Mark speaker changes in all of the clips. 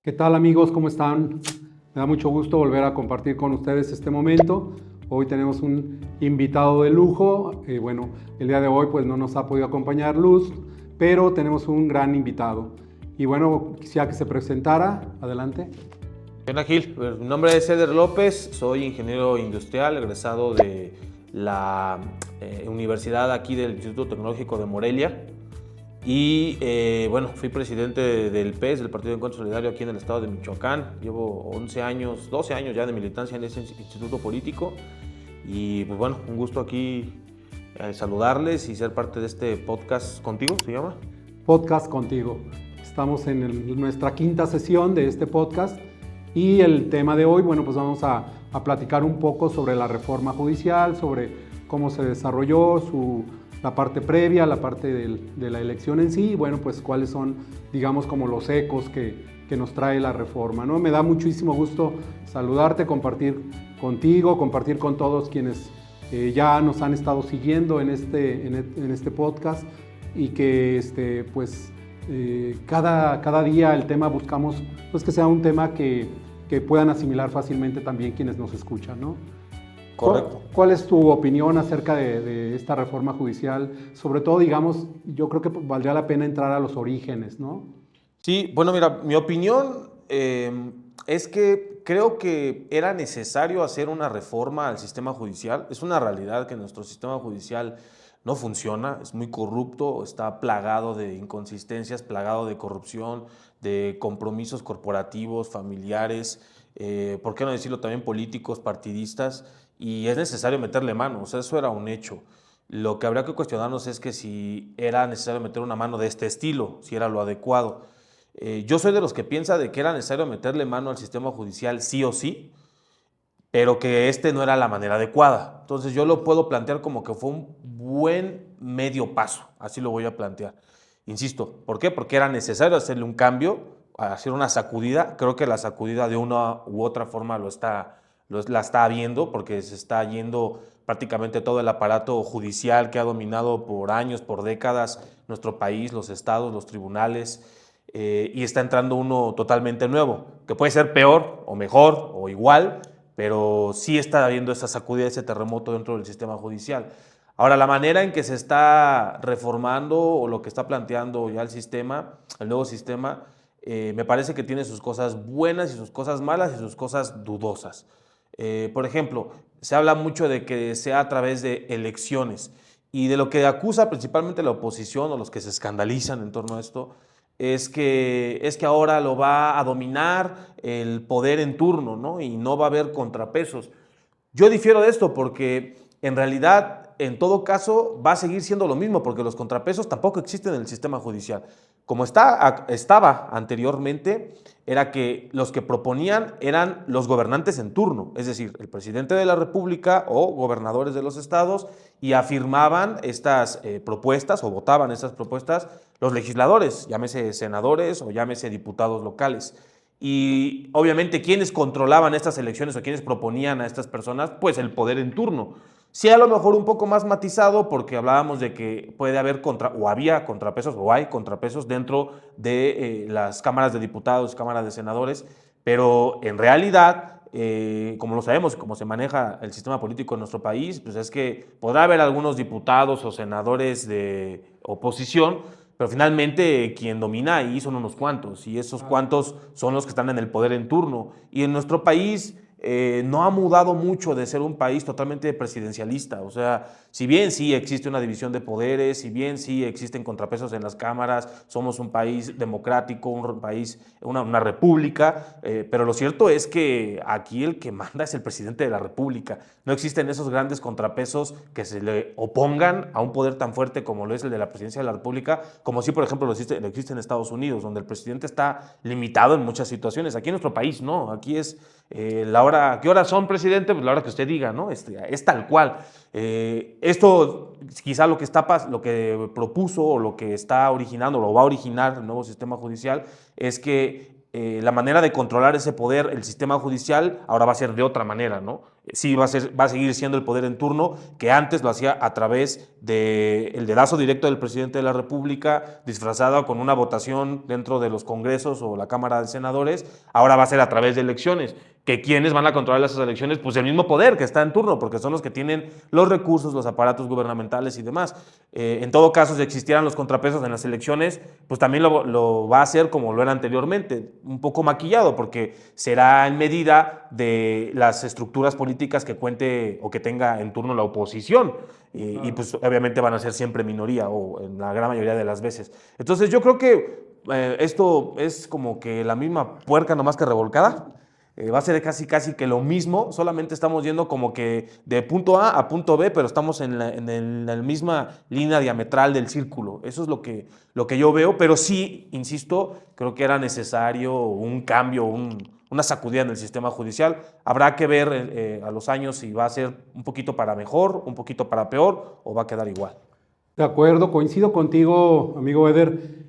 Speaker 1: ¿Qué tal, amigos? ¿Cómo están? Me da mucho gusto volver a compartir con ustedes este momento. Hoy tenemos un invitado de lujo. Bueno, el día de hoy pues no nos ha podido acompañar Luz, pero tenemos un gran invitado. Y bueno, quisiera que se presentara. Adelante.
Speaker 2: Hola Gil, mi nombre es Eder López, soy ingeniero industrial, egresado de la universidad aquí del Instituto Tecnológico de Morelia. Y bueno, fui presidente del PES, del Partido de Encuentro Solidario, aquí en el estado de Michoacán. Llevo 11 años, 12 años ya de militancia en ese instituto político. Y pues bueno, un gusto aquí saludarles y ser parte de este podcast contigo, ¿se llama?
Speaker 1: Podcast contigo. Estamos en nuestra quinta sesión de este podcast y el tema de hoy, bueno, pues vamos a platicar un poco sobre la reforma judicial, sobre cómo se desarrolló la parte previa, la parte de la elección en sí, y bueno, pues cuáles son, digamos, como los ecos que nos trae la reforma, ¿no? Me da muchísimo gusto saludarte, compartir contigo, compartir con todos quienes ya nos han estado siguiendo en este podcast y que pues cada día el tema buscamos pues que sea un tema que puedan asimilar fácilmente también quienes nos escuchan, ¿no?
Speaker 2: Correcto.
Speaker 1: ¿Cuál es tu opinión acerca de esta reforma judicial? Sobre todo, digamos, yo creo que valdría la pena entrar a los orígenes, ¿no?
Speaker 2: Sí, bueno, mira, mi opinión es que creo que era necesario hacer una reforma al sistema judicial. Es una realidad que nuestro sistema judicial no funciona, es muy corrupto, está plagado de inconsistencias, plagado de corrupción, de compromisos corporativos, familiares, ¿por qué no decirlo también políticos, partidistas? Y es necesario meterle mano, o sea, eso era un hecho. Lo que habría que cuestionarnos es que si era necesario meter una mano de este estilo, si era lo adecuado. Yo soy de los que piensa de que era necesario meterle mano al sistema judicial sí o sí, pero que no era la manera adecuada. Entonces yo lo puedo plantear como que fue un buen medio paso, así lo voy a plantear. Insisto, ¿por qué? Porque era necesario hacerle un cambio, hacer una sacudida. Creo que la sacudida de una u otra forma la está viendo, porque se está yendo prácticamente todo el aparato judicial que ha dominado por años, por décadas, nuestro país, los estados, los tribunales, y está entrando uno totalmente nuevo, que puede ser peor o mejor o igual, pero sí está habiendo esa sacudida, ese terremoto dentro del sistema judicial. Ahora, la manera en que se está reformando o lo que está planteando ya el nuevo sistema, me parece que tiene sus cosas buenas y sus cosas malas y sus cosas dudosas. Por ejemplo, se habla mucho de que sea a través de elecciones y de lo que acusa principalmente la oposición o los que se escandalizan en torno a esto es que ahora lo va a dominar el poder en turno, ¿no? Y no va a haber contrapesos. Yo difiero de esto porque en realidad, en todo caso, va a seguir siendo lo mismo porque los contrapesos tampoco existen en el sistema judicial. Como estaba anteriormente, era que los que proponían eran los gobernantes en turno, es decir, el presidente de la República o gobernadores de los estados, y afirmaban estas propuestas o votaban estas propuestas los legisladores, llámese senadores o llámese diputados locales. Y obviamente, ¿quiénes controlaban estas elecciones o quiénes proponían a estas personas? Pues el poder en turno. Sí, a lo mejor un poco más matizado porque hablábamos de que puede haber había contrapesos o hay contrapesos dentro de las cámaras de diputados, cámaras de senadores, pero en realidad, como lo sabemos, como se maneja el sistema político en nuestro país, pues es que podrá haber algunos diputados o senadores de oposición, pero finalmente quien domina ahí son unos cuantos y esos cuantos son los que están en el poder en turno. Y en nuestro país no ha mudado mucho de ser un país totalmente presidencialista. O sea, si bien sí existe una división de poderes, si bien sí existen contrapesos en las cámaras, somos un país democrático, un país, una república, pero lo cierto es que aquí el que manda es el presidente de la república. No existen esos grandes contrapesos que se le opongan a un poder tan fuerte como lo es el de la presidencia de la república, como si, por ejemplo, lo existe en Estados Unidos, donde el presidente está limitado en muchas situaciones. Aquí en nuestro país no, aquí es ¿qué horas son, presidente? Pues la hora que usted diga, ¿no? Es tal cual. Esto quizá lo que propuso o lo que está originando, lo va a originar el nuevo sistema judicial, es que la manera de controlar ese poder, el sistema judicial, ahora va a ser de otra manera, ¿no? sí va a seguir siendo el poder en turno, que antes lo hacía a través del dedazo directo del presidente de la República, disfrazado con una votación dentro de los congresos o la Cámara de Senadores. Ahora va a ser a través de elecciones. ¿Que quiénes van a controlar esas elecciones? Pues el mismo poder que está en turno, porque son los que tienen los recursos, los aparatos gubernamentales y demás. En todo caso, si existieran los contrapesos en las elecciones, pues también lo va a hacer como lo era anteriormente, un poco maquillado, porque será en medida de las estructuras políticas que cuente o que tenga en turno la oposición. Y pues obviamente van a ser siempre minoría, o en la gran mayoría de las veces. Entonces yo creo que esto es como que la misma puerca nomás que revolcada. Va a ser casi que lo mismo, solamente estamos yendo como que de punto A a punto B, pero estamos en la misma línea diametral del círculo. Eso es lo que yo veo, pero sí, insisto, creo que era necesario un cambio, una sacudida en el sistema judicial. Habrá que ver a los años si va a ser un poquito para mejor, un poquito para peor, o va a quedar igual.
Speaker 1: De acuerdo, coincido contigo, amigo Eder.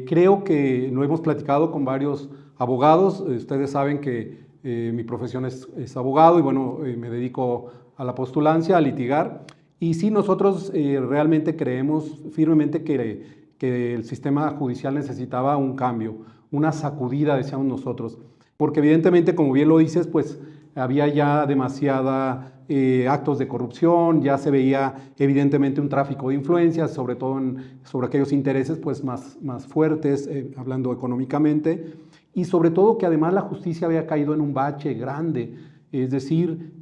Speaker 1: Creo que lo hemos platicado con varios abogados. Ustedes saben que mi profesión es abogado y bueno, me dedico a la postulancia, a litigar. Y sí, nosotros realmente creemos firmemente que el sistema judicial necesitaba un cambio, una sacudida, decíamos nosotros. Porque evidentemente, como bien lo dices, pues había ya demasiada actos de corrupción, ya se veía evidentemente un tráfico de influencias, sobre todo sobre aquellos intereses pues más fuertes, hablando económicamente, y sobre todo que además la justicia había caído en un bache grande, es decir,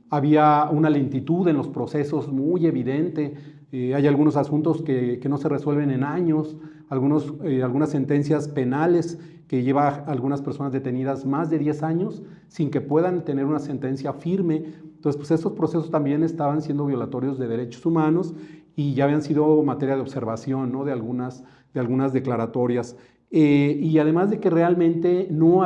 Speaker 1: había una lentitud en los procesos muy evidente. Hay algunos asuntos que no se resuelven en años, algunas sentencias penales que lleva a algunas personas detenidas más de 10 años sin que puedan tener una sentencia firme. Entonces, pues estos procesos también estaban siendo violatorios de derechos humanos y ya habían sido materia de observación, ¿no?, de algunas declaratorias. Y además de que realmente no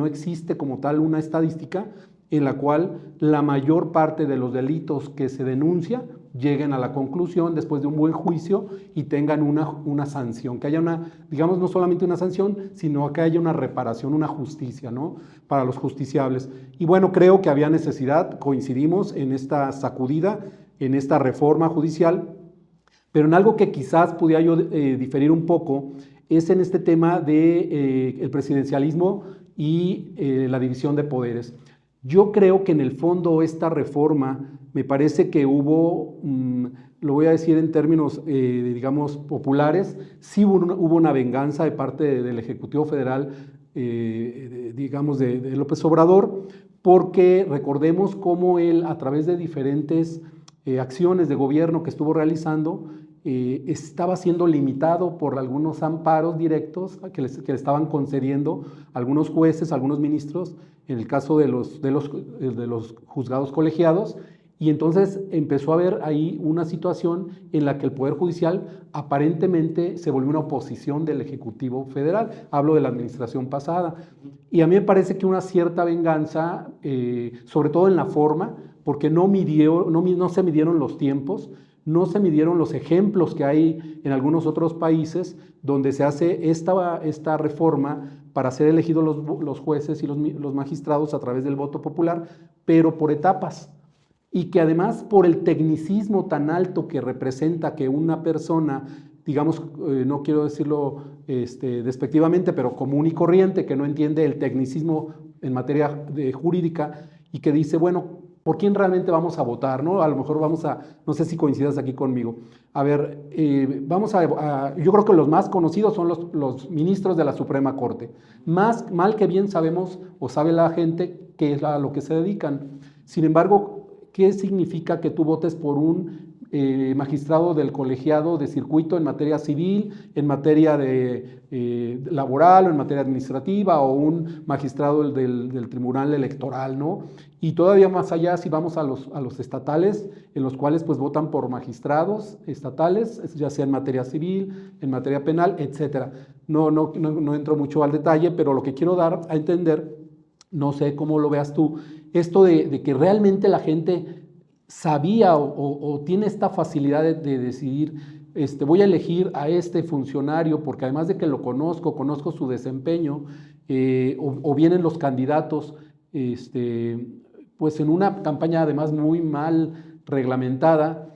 Speaker 1: existe como tal una estadística en la cual la mayor parte de los delitos que se denuncia lleguen a la conclusión después de un buen juicio y tengan una sanción, que haya digamos, no solamente una sanción, sino que haya una reparación, una justicia, ¿no?, para los justiciables. Y bueno, creo que había necesidad, coincidimos en esta sacudida, en esta reforma judicial, pero en algo que quizás pudiera yo diferir un poco es en este tema del presidencialismo y la división de poderes. Yo creo que en el fondo esta reforma me parece que hubo, lo voy a decir en términos, digamos, populares, sí hubo una venganza de parte del Ejecutivo Federal, digamos, de López Obrador, porque recordemos cómo él, a través de diferentes acciones de gobierno que estuvo realizando, estaba siendo limitado por algunos amparos directos que le estaban concediendo algunos jueces, algunos ministros, en el caso de los juzgados colegiados, y entonces empezó a haber ahí una situación en la que el Poder Judicial aparentemente se volvió una oposición del Ejecutivo Federal. Hablo de la administración pasada. Y a mí me parece que una cierta venganza, sobre todo en la forma, porque no se midieron los tiempos, no se midieron los ejemplos que hay en algunos otros países donde se hace esta reforma para ser elegidos los jueces y los magistrados a través del voto popular, pero por etapas. Y que además por el tecnicismo tan alto que representa que una persona, digamos, no quiero decirlo despectivamente, pero común y corriente, que no entiende el tecnicismo en materia jurídica y que dice, bueno, ¿por quién realmente vamos a votar, no? A lo mejor no sé si coincidas aquí conmigo. A ver, yo creo que los más conocidos son los ministros de la Suprema Corte. Mal que bien sabemos o sabe la gente que es a lo que se dedican. Sin embargo, ¿qué significa que tú votes por un magistrado del colegiado de circuito en materia civil, en materia laboral o en materia administrativa, o un magistrado del tribunal electoral, ¿no? Y todavía más allá, si vamos a los estatales, en los cuales pues votan por magistrados estatales, ya sea en materia civil, en materia penal, etcétera. No entro mucho al detalle, pero lo que quiero dar a entender, no sé cómo lo veas tú, esto de que realmente la gente sabía o tiene esta facilidad de decidir, voy a elegir a este funcionario porque además de que lo conozco su desempeño, o vienen los candidatos pues en una campaña además muy mal reglamentada,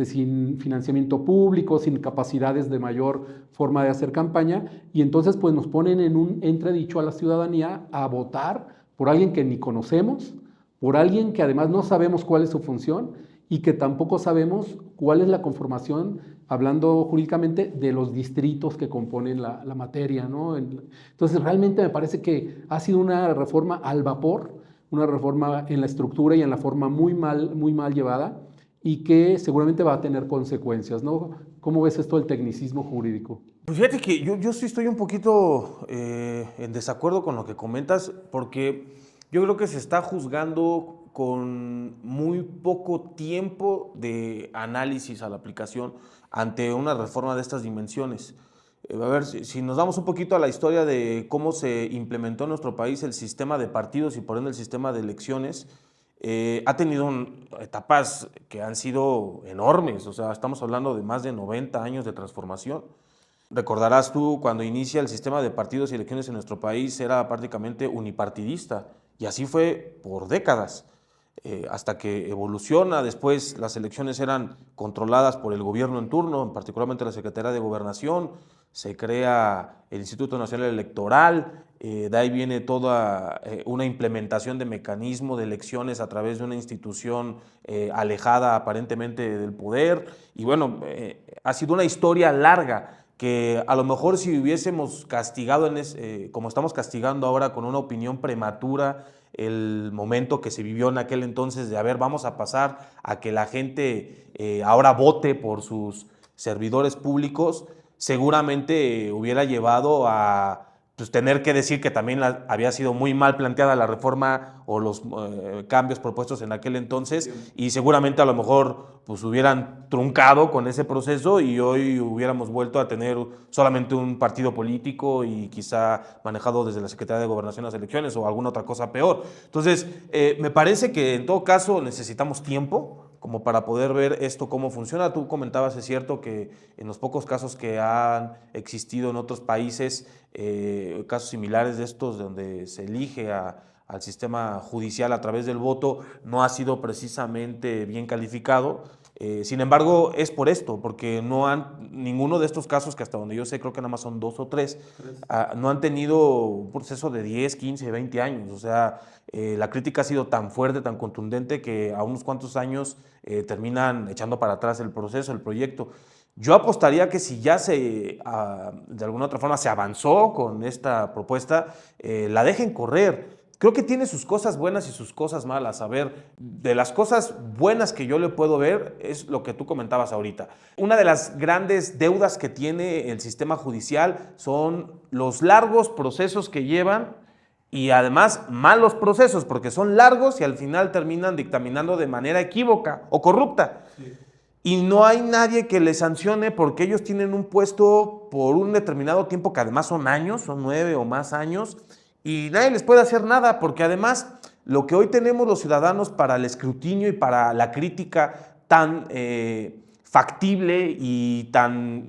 Speaker 1: sin financiamiento público, sin capacidades de mayor forma de hacer campaña, y entonces pues nos ponen en un entredicho a la ciudadanía a votar por alguien que ni conocemos, por alguien que además no sabemos cuál es su función y que tampoco sabemos cuál es la conformación, hablando jurídicamente, de los distritos que componen la materia, ¿no? Entonces realmente me parece que ha sido una reforma al vapor, una reforma en la estructura y en la forma muy mal llevada, y que seguramente va a tener consecuencias, ¿no? ¿Cómo ves esto del tecnicismo jurídico?
Speaker 2: Pues fíjate que yo sí estoy un poquito en desacuerdo con lo que comentas, porque yo creo que se está juzgando con muy poco tiempo de análisis a la aplicación ante una reforma de estas dimensiones. A ver, si nos damos un poquito a la historia de cómo se implementó en nuestro país el sistema de partidos y por ende el sistema de elecciones, ha tenido etapas que han sido enormes, o sea, estamos hablando de más de 90 años de transformación. Recordarás tú cuando inicia el sistema de partidos y elecciones en nuestro país era prácticamente unipartidista y así fue por décadas, hasta que evoluciona. Después las elecciones eran controladas por el gobierno en turno, particularmente la Secretaría de Gobernación, se crea el Instituto Nacional Electoral, de ahí viene toda una implementación de mecanismo de elecciones a través de una institución alejada aparentemente del poder, y bueno, ha sido una historia larga que a lo mejor si hubiésemos castigado, como estamos castigando ahora con una opinión prematura, el momento que se vivió en aquel entonces de, a ver, vamos a pasar a que la gente ahora vote por sus servidores públicos, seguramente hubiera llevado a pues, tener que decir que también había sido muy mal planteada la reforma o los cambios propuestos en aquel entonces, y seguramente a lo mejor pues hubieran truncado con ese proceso y hoy hubiéramos vuelto a tener solamente un partido político y quizá manejado desde la Secretaría de Gobernación las elecciones o alguna otra cosa peor. Entonces, me parece que en todo caso necesitamos tiempo como para poder ver esto cómo funciona. Tú comentabas, es cierto, que en los pocos casos que han existido en otros países, casos similares de estos, donde se elige al sistema judicial a través del voto, no ha sido precisamente bien calificado. Sin embargo, es por esto, porque ninguno de estos casos, que hasta donde yo sé, creo que nada más son 2 o 3, no han tenido un proceso de 10, 15, 20 años. O sea, la crítica ha sido tan fuerte, tan contundente, que a unos cuantos años terminan echando para atrás el proceso, el proyecto. Yo apostaría que si ya de alguna otra forma se avanzó con esta propuesta, la dejen correr. Creo que tiene sus cosas buenas y sus cosas malas. A ver, de las cosas buenas que yo le puedo ver es lo que tú comentabas ahorita. Una de las grandes deudas que tiene el sistema judicial son los largos procesos que llevan y además malos procesos, porque son largos y al final terminan dictaminando de manera equívoca o corrupta. Sí. Y no hay nadie que les sancione porque ellos tienen un puesto por un determinado tiempo, que además son años, son 9 o más años, y nadie les puede hacer nada, porque además lo que hoy tenemos los ciudadanos para el escrutinio y para la crítica tan factible y tan,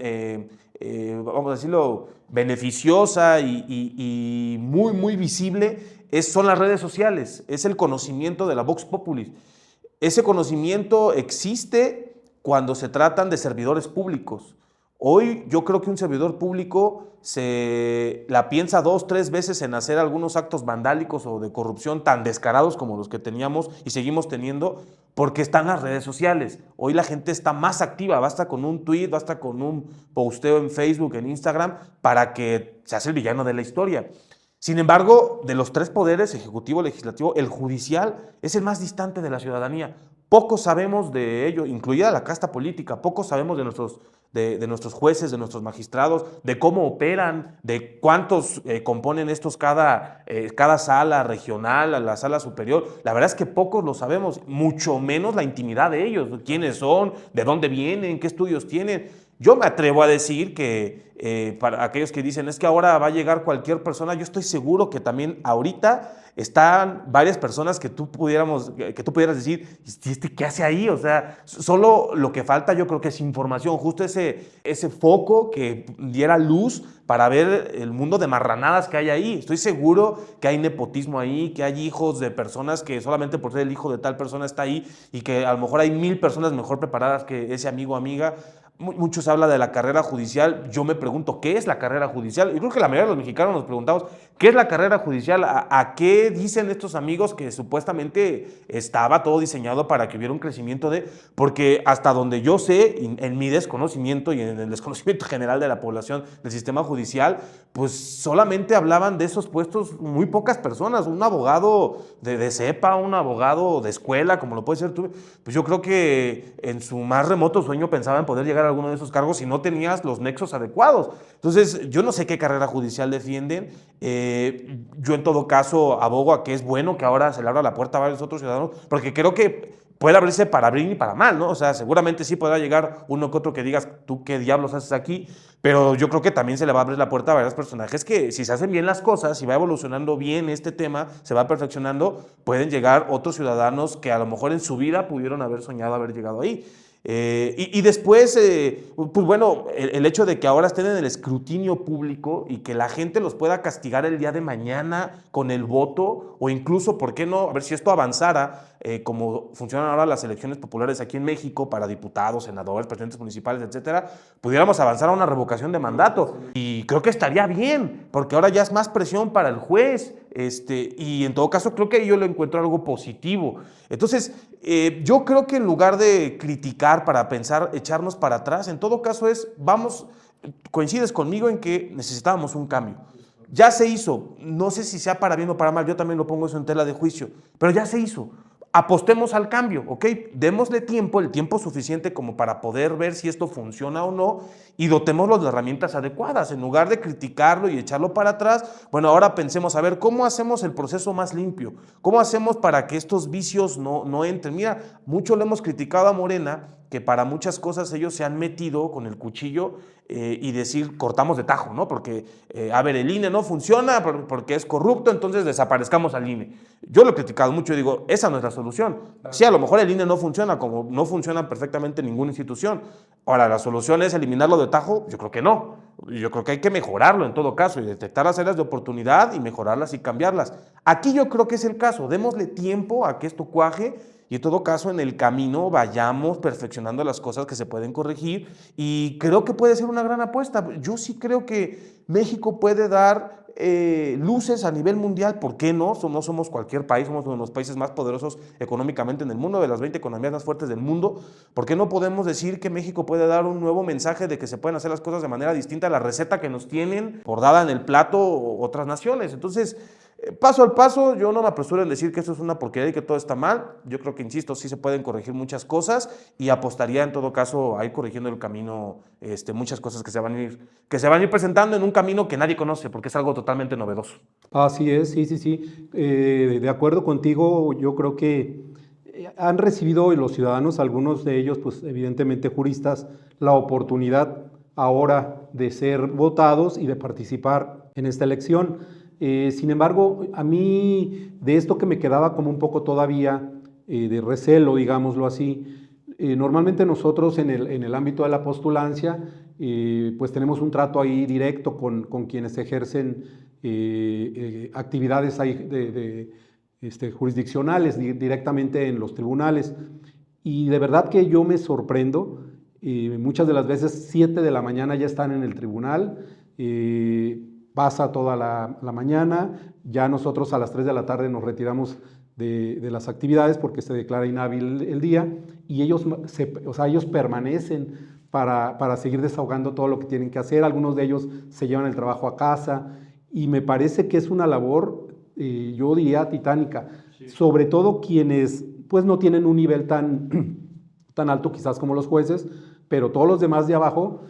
Speaker 2: vamos a decirlo, beneficiosa y muy, muy visible, son las redes sociales, es el conocimiento de la Vox Populi. Ese conocimiento existe cuando se tratan de servidores públicos. Hoy yo creo que un servidor público se la piensa 2, 3 veces en hacer algunos actos vandálicos o de corrupción tan descarados como los que teníamos y seguimos teniendo, porque están las redes sociales. Hoy la gente está más activa, basta con un tweet, basta con un posteo en Facebook, en Instagram, para que se hace el villano de la historia. Sin embargo, de los 3 poderes, ejecutivo, legislativo, el judicial es el más distante de la ciudadanía. Poco sabemos de ello, incluida la casta política, poco sabemos de nuestros jueces, de nuestros magistrados, de cómo operan, de cuántos componen estos cada sala regional, la sala superior. La verdad es que pocos lo sabemos, mucho menos la intimidad de ellos, quiénes son, de dónde vienen, qué estudios tienen. Yo me atrevo a decir que para aquellos que dicen es que ahora va a llegar cualquier persona, yo estoy seguro que también ahorita están varias personas que tú pudieras decir, ¿este qué hace ahí? O sea, solo lo que falta yo creo que es información, justo esa ese foco que diera luz para ver el mundo de marranadas que hay ahí. Estoy seguro que hay nepotismo ahí, que hay hijos de personas que solamente por ser el hijo de tal persona está ahí y que a lo mejor hay 1000 personas mejor preparadas que ese amigo o amiga. Muchos hablan de la carrera judicial. Yo me pregunto, ¿qué es la carrera judicial? Yo creo que la mayoría de los mexicanos nos preguntamos, ¿qué es la carrera judicial? ¿A qué dicen estos amigos que supuestamente estaba todo diseñado para que hubiera un crecimiento de...? Porque hasta donde yo sé, en mi desconocimiento y en el desconocimiento general de la población del sistema judicial, pues solamente hablaban de esos puestos muy pocas personas. Un abogado de cepa, un abogado de escuela, como lo puede ser tú, pues yo creo que en su más remoto sueño pensaba en poder llegar a alguno de esos cargos si no tenías los nexos adecuados. Entonces, yo no sé qué carrera judicial defienden. Yo en todo caso abogo a que es bueno que ahora se le abra la puerta a varios otros ciudadanos, porque creo que puede abrirse para bien y para mal, ¿no? O sea, seguramente sí podrá llegar uno que otro que digas, ¿tú qué diablos haces aquí? Pero yo creo que también se le va a abrir la puerta a varios personajes que si se hacen bien las cosas, si va evolucionando bien este tema, se va perfeccionando, pueden llegar otros ciudadanos que a lo mejor en su vida pudieron haber soñado haber llegado ahí. Y después, pues bueno, el hecho de que ahora estén en el escrutinio público y que la gente los pueda castigar el día de mañana con el voto, o incluso, ¿por qué no? A ver si esto avanzara, como funcionan ahora las elecciones populares aquí en México para diputados, senadores, presidentes municipales, etcétera, pudiéramos avanzar a una revocación de mandato. Y creo que estaría bien, porque ahora ya es más presión para el juez, y en todo caso creo que yo le encuentro algo positivo. Entonces, yo creo que en lugar de criticar para pensar, echarnos para atrás, en todo caso coincides conmigo en que necesitábamos un cambio. Ya se hizo, no sé si sea para bien o para mal, yo también lo pongo eso en tela de juicio, pero ya se hizo. Apostemos al cambio, ¿ok? Démosle tiempo, el tiempo suficiente como para poder ver si esto funciona o no y dotémoslo de herramientas adecuadas. En lugar de criticarlo y echarlo para atrás, bueno, ahora pensemos, a ver, ¿cómo hacemos el proceso más limpio? ¿Cómo hacemos para que estos vicios no entren? Mira, mucho le hemos criticado a Morena, que para muchas cosas ellos se han metido con el cuchillo y decir, cortamos de tajo, ¿no? Porque, a ver, el INE no funciona porque es corrupto, entonces desaparezcamos al INE. Yo lo he criticado mucho y digo, esa no es la solución. Sí, a lo mejor el INE no funciona como no funciona perfectamente ninguna institución. Ahora, ¿la solución es eliminarlo de tajo? Yo creo que no. Yo creo que hay que mejorarlo en todo caso y detectar las áreas de oportunidad y mejorarlas y cambiarlas. Aquí yo creo que es el caso. Démosle tiempo a que esto cuaje y en todo caso en el camino vayamos perfeccionando las cosas que se pueden corregir y creo que puede ser una gran apuesta. Yo sí creo que México puede dar luces a nivel mundial. ¿Por qué no? No somos cualquier país, somos uno de los países más poderosos económicamente en el mundo, de las 20 economías más fuertes del mundo. ¿Por qué no podemos decir que México puede dar un nuevo mensaje de que se pueden hacer las cosas de manera distinta a la receta que nos tienen por dada en el plato otras naciones? Entonces, paso al paso, yo no me apresuro en decir que esto es una porquería y que todo está mal. Yo creo que, insisto, sí se pueden corregir muchas cosas y apostaría en todo caso a ir corrigiendo el camino, muchas cosas que se van a ir presentando en un camino que nadie conoce porque es algo totalmente novedoso.
Speaker 1: Así es, sí. De acuerdo contigo, yo creo que han recibido los ciudadanos, algunos de ellos, pues evidentemente juristas, la oportunidad ahora de ser votados y de participar en esta elección. Sin embargo, a mí de esto que me quedaba como un poco todavía de recelo, digámoslo así, normalmente nosotros en el ámbito de la postulancia, pues tenemos un trato ahí directo con quienes ejercen actividades ahí jurisdiccionales directamente en los tribunales. Y de verdad que yo me sorprendo, muchas de las veces 7 de la mañana ya están en el tribunal, pasa toda la mañana, ya nosotros a las 3 de la tarde nos retiramos de las actividades porque se declara inhábil el día y ellos permanecen para seguir desahogando todo lo que tienen que hacer. Algunos de ellos se llevan el trabajo a casa y me parece que es una labor, yo diría, titánica, sí. Sobre todo quienes pues no tienen un nivel tan alto quizás como los jueces, pero todos los demás de abajo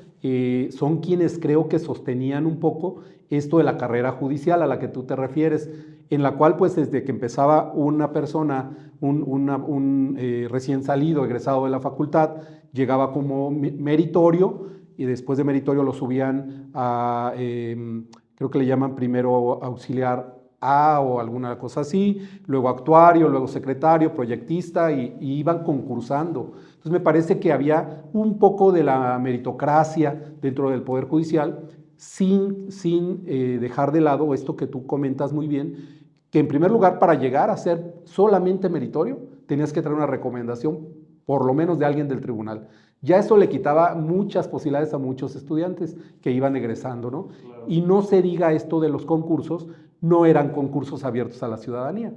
Speaker 1: son quienes creo que sostenían un poco esto de la carrera judicial a la que tú te refieres, en la cual pues desde que empezaba una persona, un recién salido, egresado de la facultad, llegaba como meritorio y después de meritorio lo subían a, creo que le llaman primero auxiliar A o alguna cosa así, luego actuario, luego secretario, proyectista y iban concursando. Entonces me parece que había un poco de la meritocracia dentro del Poder Judicial sin dejar de lado esto que tú comentas muy bien, que en primer lugar para llegar a ser solamente meritorio tenías que traer una recomendación por lo menos de alguien del tribunal. Ya eso le quitaba muchas posibilidades a muchos estudiantes que iban egresando, ¿no? Claro. Y no se diga esto de los concursos, no eran concursos abiertos a la ciudadanía.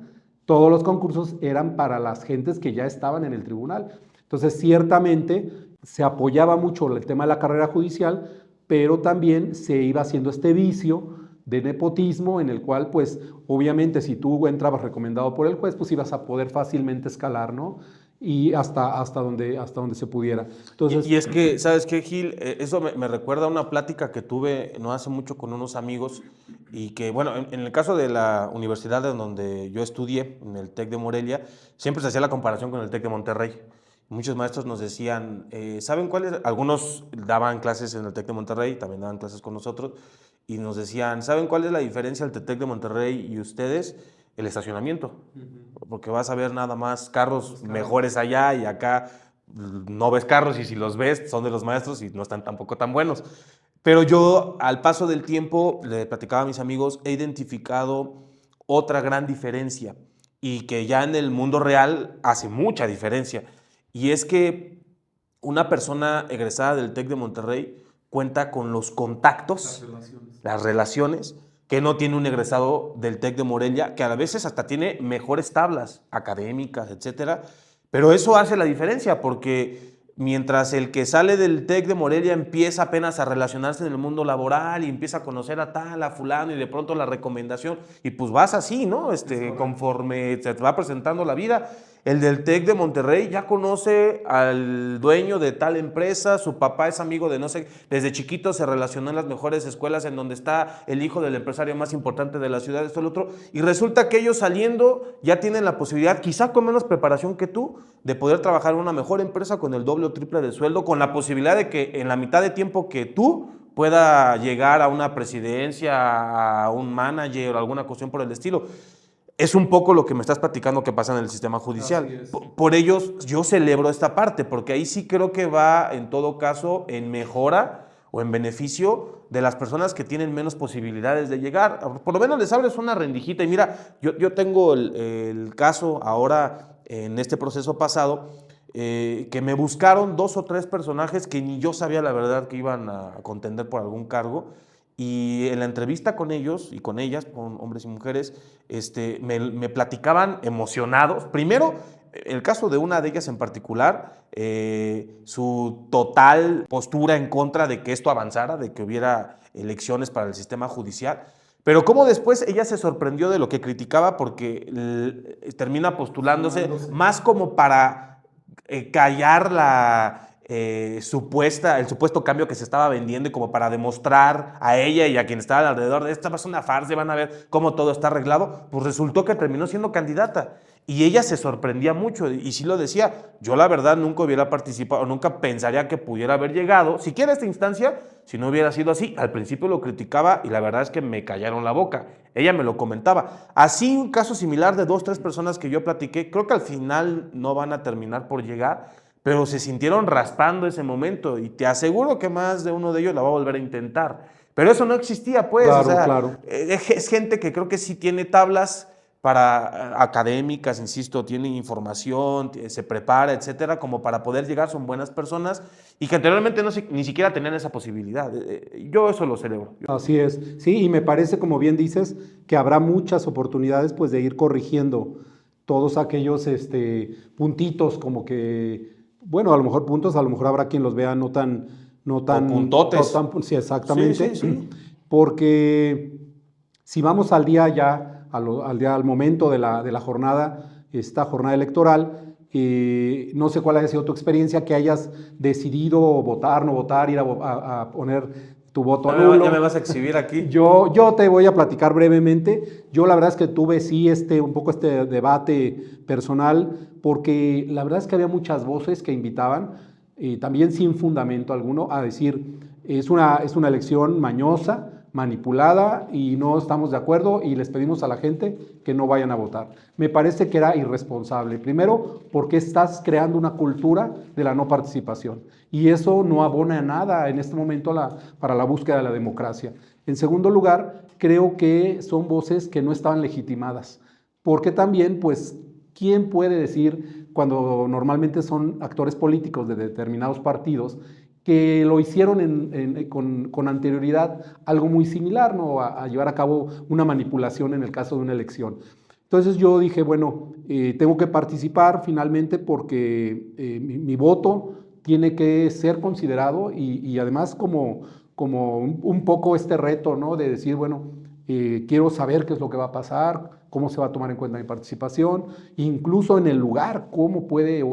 Speaker 1: Todos los concursos eran para las gentes que ya estaban en el tribunal. Entonces, ciertamente se apoyaba mucho el tema de la carrera judicial, pero también se iba haciendo este vicio de nepotismo en el cual, pues, obviamente, si tú entrabas recomendado por el juez, pues ibas a poder fácilmente escalar, ¿no? Y hasta donde se pudiera. Entonces,
Speaker 2: y es que, ¿sabes qué, Gil? Eso me recuerda a una plática que tuve no hace mucho con unos amigos y que, bueno, en el caso de la universidad en donde yo estudié, en el TEC de Morelia, siempre se hacía la comparación con el TEC de Monterrey. Muchos maestros nos decían, ¿saben cuáles? Algunos daban clases en el TEC de Monterrey, también daban clases con nosotros, y nos decían, ¿saben cuál es la diferencia entre el TEC de Monterrey y ustedes? El estacionamiento, porque vas a ver nada más carros mejores allá y acá no ves carros y si los ves son de los maestros y no están tampoco tan buenos. Pero yo al paso del tiempo, le platicaba a mis amigos, he identificado otra gran diferencia y que ya en el mundo real hace mucha diferencia. Y es que una persona egresada del TEC de Monterrey cuenta con los contactos, las relaciones que no tiene un egresado del TEC de Morelia, que a veces hasta tiene mejores tablas académicas, etcétera, pero eso hace la diferencia, porque mientras el que sale del TEC de Morelia empieza apenas a relacionarse en el mundo laboral y empieza a conocer a tal, a fulano, y de pronto la recomendación, y pues vas así, ¿no? Conforme se te va presentando la vida. El del TEC de Monterrey ya conoce al dueño de tal empresa, su papá es amigo de no sé, desde chiquito se relacionó en las mejores escuelas en donde está el hijo del empresario más importante de la ciudad, esto y lo otro, y resulta que ellos saliendo ya tienen la posibilidad, quizá con menos preparación que tú, de poder trabajar en una mejor empresa con el doble o triple de sueldo, con la posibilidad de que en la mitad de tiempo que tú pueda llegar a una presidencia, a un manager o alguna cuestión por el estilo. Es un poco lo que me estás platicando que pasa en el sistema judicial. Por ellos yo celebro esta parte, porque ahí sí creo que va en todo caso en mejora o en beneficio de las personas que tienen menos posibilidades de llegar. Por lo menos les abres una rendijita. Y mira, yo tengo el caso ahora en este proceso pasado, que me buscaron 2 o 3 personajes que ni yo sabía la verdad que iban a contender por algún cargo. Y en la entrevista con ellos y con ellas, con hombres y mujeres, me platicaban emocionados. Primero, el caso de una de ellas en particular, su total postura en contra de que esto avanzara, de que hubiera elecciones para el sistema judicial. Pero cómo después ella se sorprendió de lo que criticaba porque termina postulándose más como para callar el supuesto cambio que se estaba vendiendo y como para demostrar a ella y a quien estaba alrededor de esta va a ser una farsa y van a ver cómo todo está arreglado, pues resultó que terminó siendo candidata. Y ella se sorprendía mucho y sí lo decía, yo la verdad nunca hubiera participado, nunca pensaría que pudiera haber llegado, siquiera a esta instancia, si no hubiera sido así. Al principio lo criticaba y la verdad es que me callaron la boca. Ella me lo comentaba. Así un caso similar de 2, 3 personas que yo platiqué, creo que al final no van a terminar por llegar, pero se sintieron raspando ese momento y te aseguro que más de uno de ellos la va a volver a intentar. Pero eso no existía, pues.
Speaker 1: Claro,
Speaker 2: o sea,
Speaker 1: claro.
Speaker 2: Es gente que creo que sí tiene tablas para académicas, insisto, tiene información, se prepara, etcétera, como para poder llegar, son buenas personas y que anteriormente ni siquiera tenían esa posibilidad. Yo eso lo celebro.
Speaker 1: Así es, sí, y me parece, como bien dices, que habrá muchas oportunidades pues de ir corrigiendo todos aquellos puntitos como que, bueno, a lo mejor puntos, a lo mejor habrá quien los vea no tan
Speaker 2: o puntotes.
Speaker 1: Sí, exactamente.
Speaker 2: Sí.
Speaker 1: Porque si vamos al día ya, al momento de la jornada, esta jornada electoral, no sé cuál haya sido tu experiencia, que hayas decidido votar, no votar, ir a poner tu voto nulo.
Speaker 2: Ya me vas a exhibir aquí.
Speaker 1: Yo te voy a platicar brevemente. Yo la verdad es que tuve sí un poco este debate personal, porque la verdad es que había muchas voces que invitaban, también sin fundamento alguno, a decir, es una elección mañosa, manipulada y no estamos de acuerdo y les pedimos a la gente que no vayan a votar. Me parece que era irresponsable. Primero, porque estás creando una cultura de la no participación y eso no abona a nada en este momento para la búsqueda de la democracia. En segundo lugar, creo que son voces que no estaban legitimadas, porque también, pues, ¿quién puede decir cuando normalmente son actores políticos de determinados partidos que lo hicieron con anterioridad algo muy similar, ¿no? A llevar a cabo una manipulación en el caso de una elección? Entonces yo dije, bueno, tengo que participar finalmente porque mi voto tiene que ser considerado y además como un poco este reto, ¿no? De decir, bueno, quiero saber qué es lo que va a pasar, cómo se va a tomar en cuenta mi participación, incluso en el lugar, cómo puede,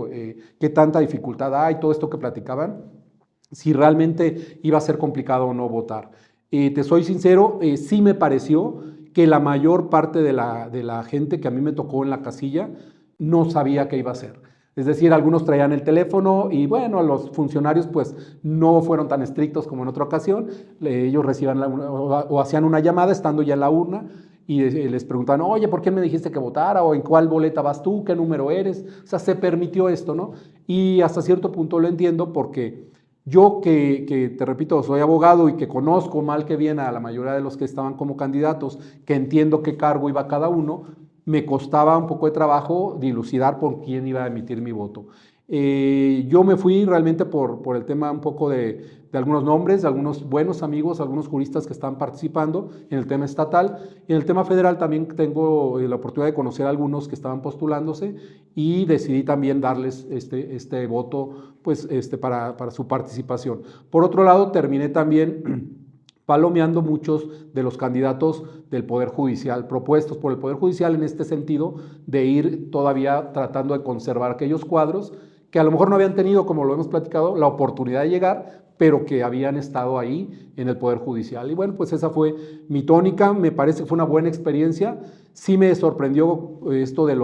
Speaker 1: qué tanta dificultad hay, todo esto que platicaban, si realmente iba a ser complicado o no votar. Te soy sincero, sí me pareció que la mayor parte de la gente que a mí me tocó en la casilla no sabía qué iba a hacer. Es decir, algunos traían el teléfono y bueno, los funcionarios pues no fueron tan estrictos como en otra ocasión. Ellos recibían o hacían una llamada estando ya en la urna y les preguntaban, oye, ¿por qué me dijiste que votara? ¿O en cuál boleta vas tú? ¿Qué número eres? O sea, se permitió esto, ¿no? Y hasta cierto punto lo entiendo porque yo que te repito, soy abogado y que conozco mal que bien a la mayoría de los que estaban como candidatos, que entiendo qué cargo iba cada uno, me costaba un poco de trabajo dilucidar por quién iba a emitir mi voto. Yo me fui realmente por el tema un poco de algunos nombres, de algunos buenos amigos, algunos juristas que están participando en el tema estatal. En el tema federal también tengo la oportunidad de conocer a algunos que estaban postulándose y decidí también darles este voto pues, para su participación. Por otro lado, terminé también palomeando muchos de los candidatos del Poder Judicial, propuestos por el Poder Judicial en este sentido de ir todavía tratando de conservar aquellos cuadros que a lo mejor no habían tenido, como lo hemos platicado, la oportunidad de llegar, pero que habían estado ahí en el Poder Judicial. Y bueno, pues esa fue mi tónica, me parece que fue una buena experiencia. Sí me sorprendió esto de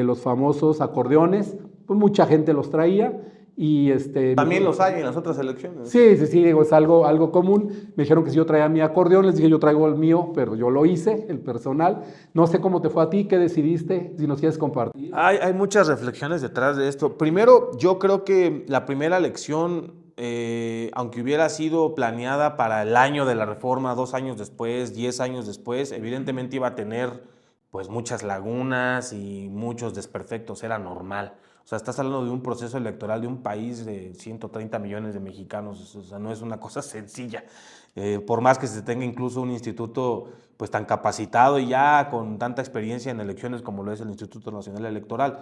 Speaker 1: los famosos acordeones, pues mucha gente los traía. Y
Speaker 2: también los hay en las otras elecciones.
Speaker 1: Sí, digo, es algo común. Me dijeron que si yo traía mi acordeón, les dije yo traigo el mío, pero yo lo hice, el personal. No sé cómo te fue a ti, qué decidiste, si nos quieres compartir.
Speaker 2: Hay muchas reflexiones detrás de esto. Primero, yo creo que la primera elección, aunque hubiera sido planeada para el año de la reforma, 2 años después, 10 años después, evidentemente iba a tener pues muchas lagunas y muchos desperfectos, era normal. O sea, estás hablando de un proceso electoral de un país de 130 millones de mexicanos, o sea, no es una cosa sencilla. Por más que se tenga incluso un instituto pues tan capacitado y ya con tanta experiencia en elecciones como lo es el Instituto Nacional Electoral.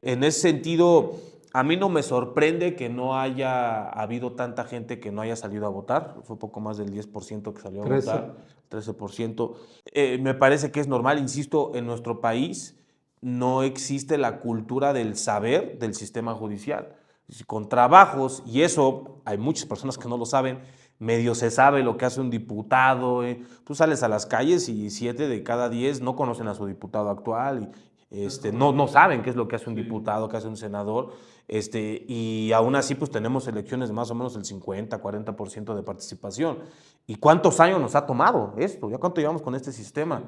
Speaker 2: En ese sentido, a mí no me sorprende que no haya habido tanta gente que no haya salido a votar. Fue poco más del 10% que salió a
Speaker 1: 13.
Speaker 2: votar, 13%. Me parece que es normal, insisto, en nuestro país no existe la cultura del saber del sistema judicial. Con trabajos, y eso hay muchas personas que no lo saben, medio se sabe lo que hace un diputado. Tú sales a las calles y 7 de cada 10 no conocen a su diputado actual y no saben qué es lo que hace un diputado, qué hace un senador. Y aún así pues tenemos elecciones de más o menos el 50, 40% de participación. ¿Y cuántos años nos ha tomado esto? ¿Ya cuánto llevamos con este sistema?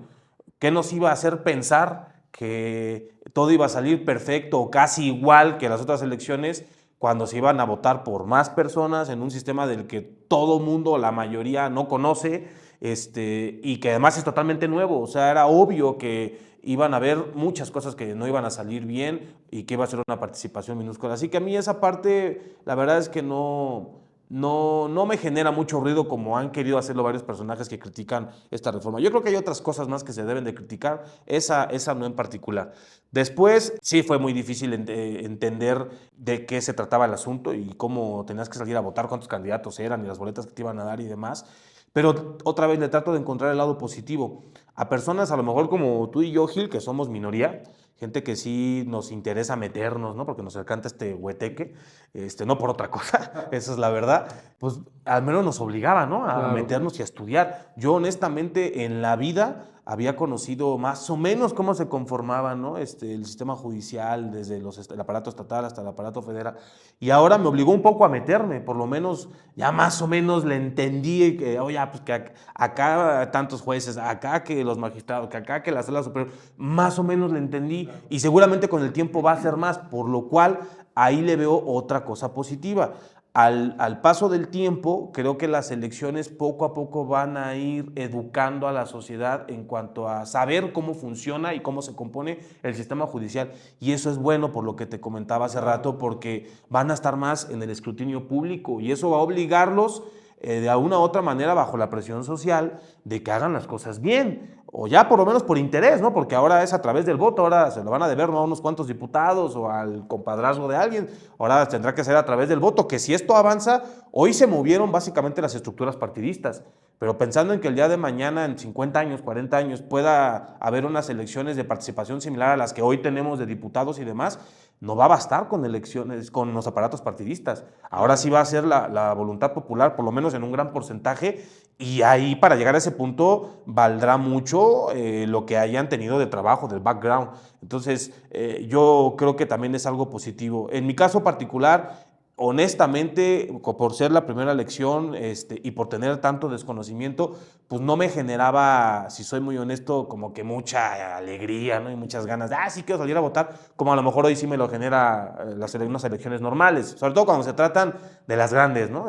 Speaker 2: ¿Qué nos iba a hacer pensar que todo iba a salir perfecto o casi igual que las otras elecciones cuando se iban a votar por más personas en un sistema del que todo mundo, la mayoría, no conoce, y que además es totalmente nuevo? O sea, era obvio que iban a haber muchas cosas que no iban a salir bien y que iba a ser una participación minúscula. Así que a mí esa parte, la verdad es que no me genera mucho ruido como han querido hacerlo varios personajes que critican esta reforma. Yo creo que hay otras cosas más que se deben de criticar, esa no en particular. Después sí fue muy difícil entender de qué se trataba el asunto y cómo tenías que salir a votar, cuántos candidatos eran y las boletas que te iban a dar y demás. Pero otra vez le trato de encontrar el lado positivo. A personas a lo mejor como tú y yo, Gil, que somos minoría, gente que sí nos interesa meternos, ¿no? Porque nos encanta este hueteque, no por otra cosa, esa es la verdad, pues al menos nos obligaba, ¿no? A
Speaker 1: Claro.
Speaker 2: meternos y a estudiar. Yo honestamente en la vida había conocido más o menos cómo se conformaba, ¿no? El sistema judicial, desde el aparato estatal hasta el aparato federal, y ahora me obligó un poco a meterme, por lo menos ya más o menos le entendí que, oye, pues que acá tantos jueces, acá que los magistrados, que acá que la sala superior, más o menos le entendí y seguramente con el tiempo va a ser más, por lo cual ahí le veo otra cosa positiva. Al paso del tiempo, creo que las elecciones poco a poco van a ir educando a la sociedad en cuanto a saber cómo funciona y cómo se compone el sistema judicial. Y eso es bueno, por lo que te comentaba hace rato, porque van a estar más en el escrutinio público y eso va a obligarlos de alguna u otra manera, bajo la presión social, de que hagan las cosas bien, o ya por lo menos por interés, ¿no? Porque ahora es a través del voto, ahora se lo van a deber, ¿no?, a unos cuantos diputados o al compadrazgo de alguien, ahora tendrá que ser a través del voto, que si esto avanza, hoy se movieron básicamente las estructuras partidistas, pero pensando en que el día de mañana, en 50 años, 40 años, pueda haber unas elecciones de participación similar a las que hoy tenemos de diputados y demás, no va a bastar con elecciones, con los aparatos partidistas. Ahora sí va a ser la voluntad popular, por lo menos en un gran porcentaje, y ahí para llegar a ese punto valdrá mucho lo que hayan tenido de trabajo, del background. Entonces, yo creo que también es algo positivo. En mi caso particular, honestamente, por ser la primera elección y por tener tanto desconocimiento, pues no me generaba, si soy muy honesto, como que mucha alegría, ¿no? Y muchas ganas de, sí quiero salir a votar, como a lo mejor hoy sí me lo genera unas elecciones normales, sobre todo cuando se tratan de las grandes, ¿no?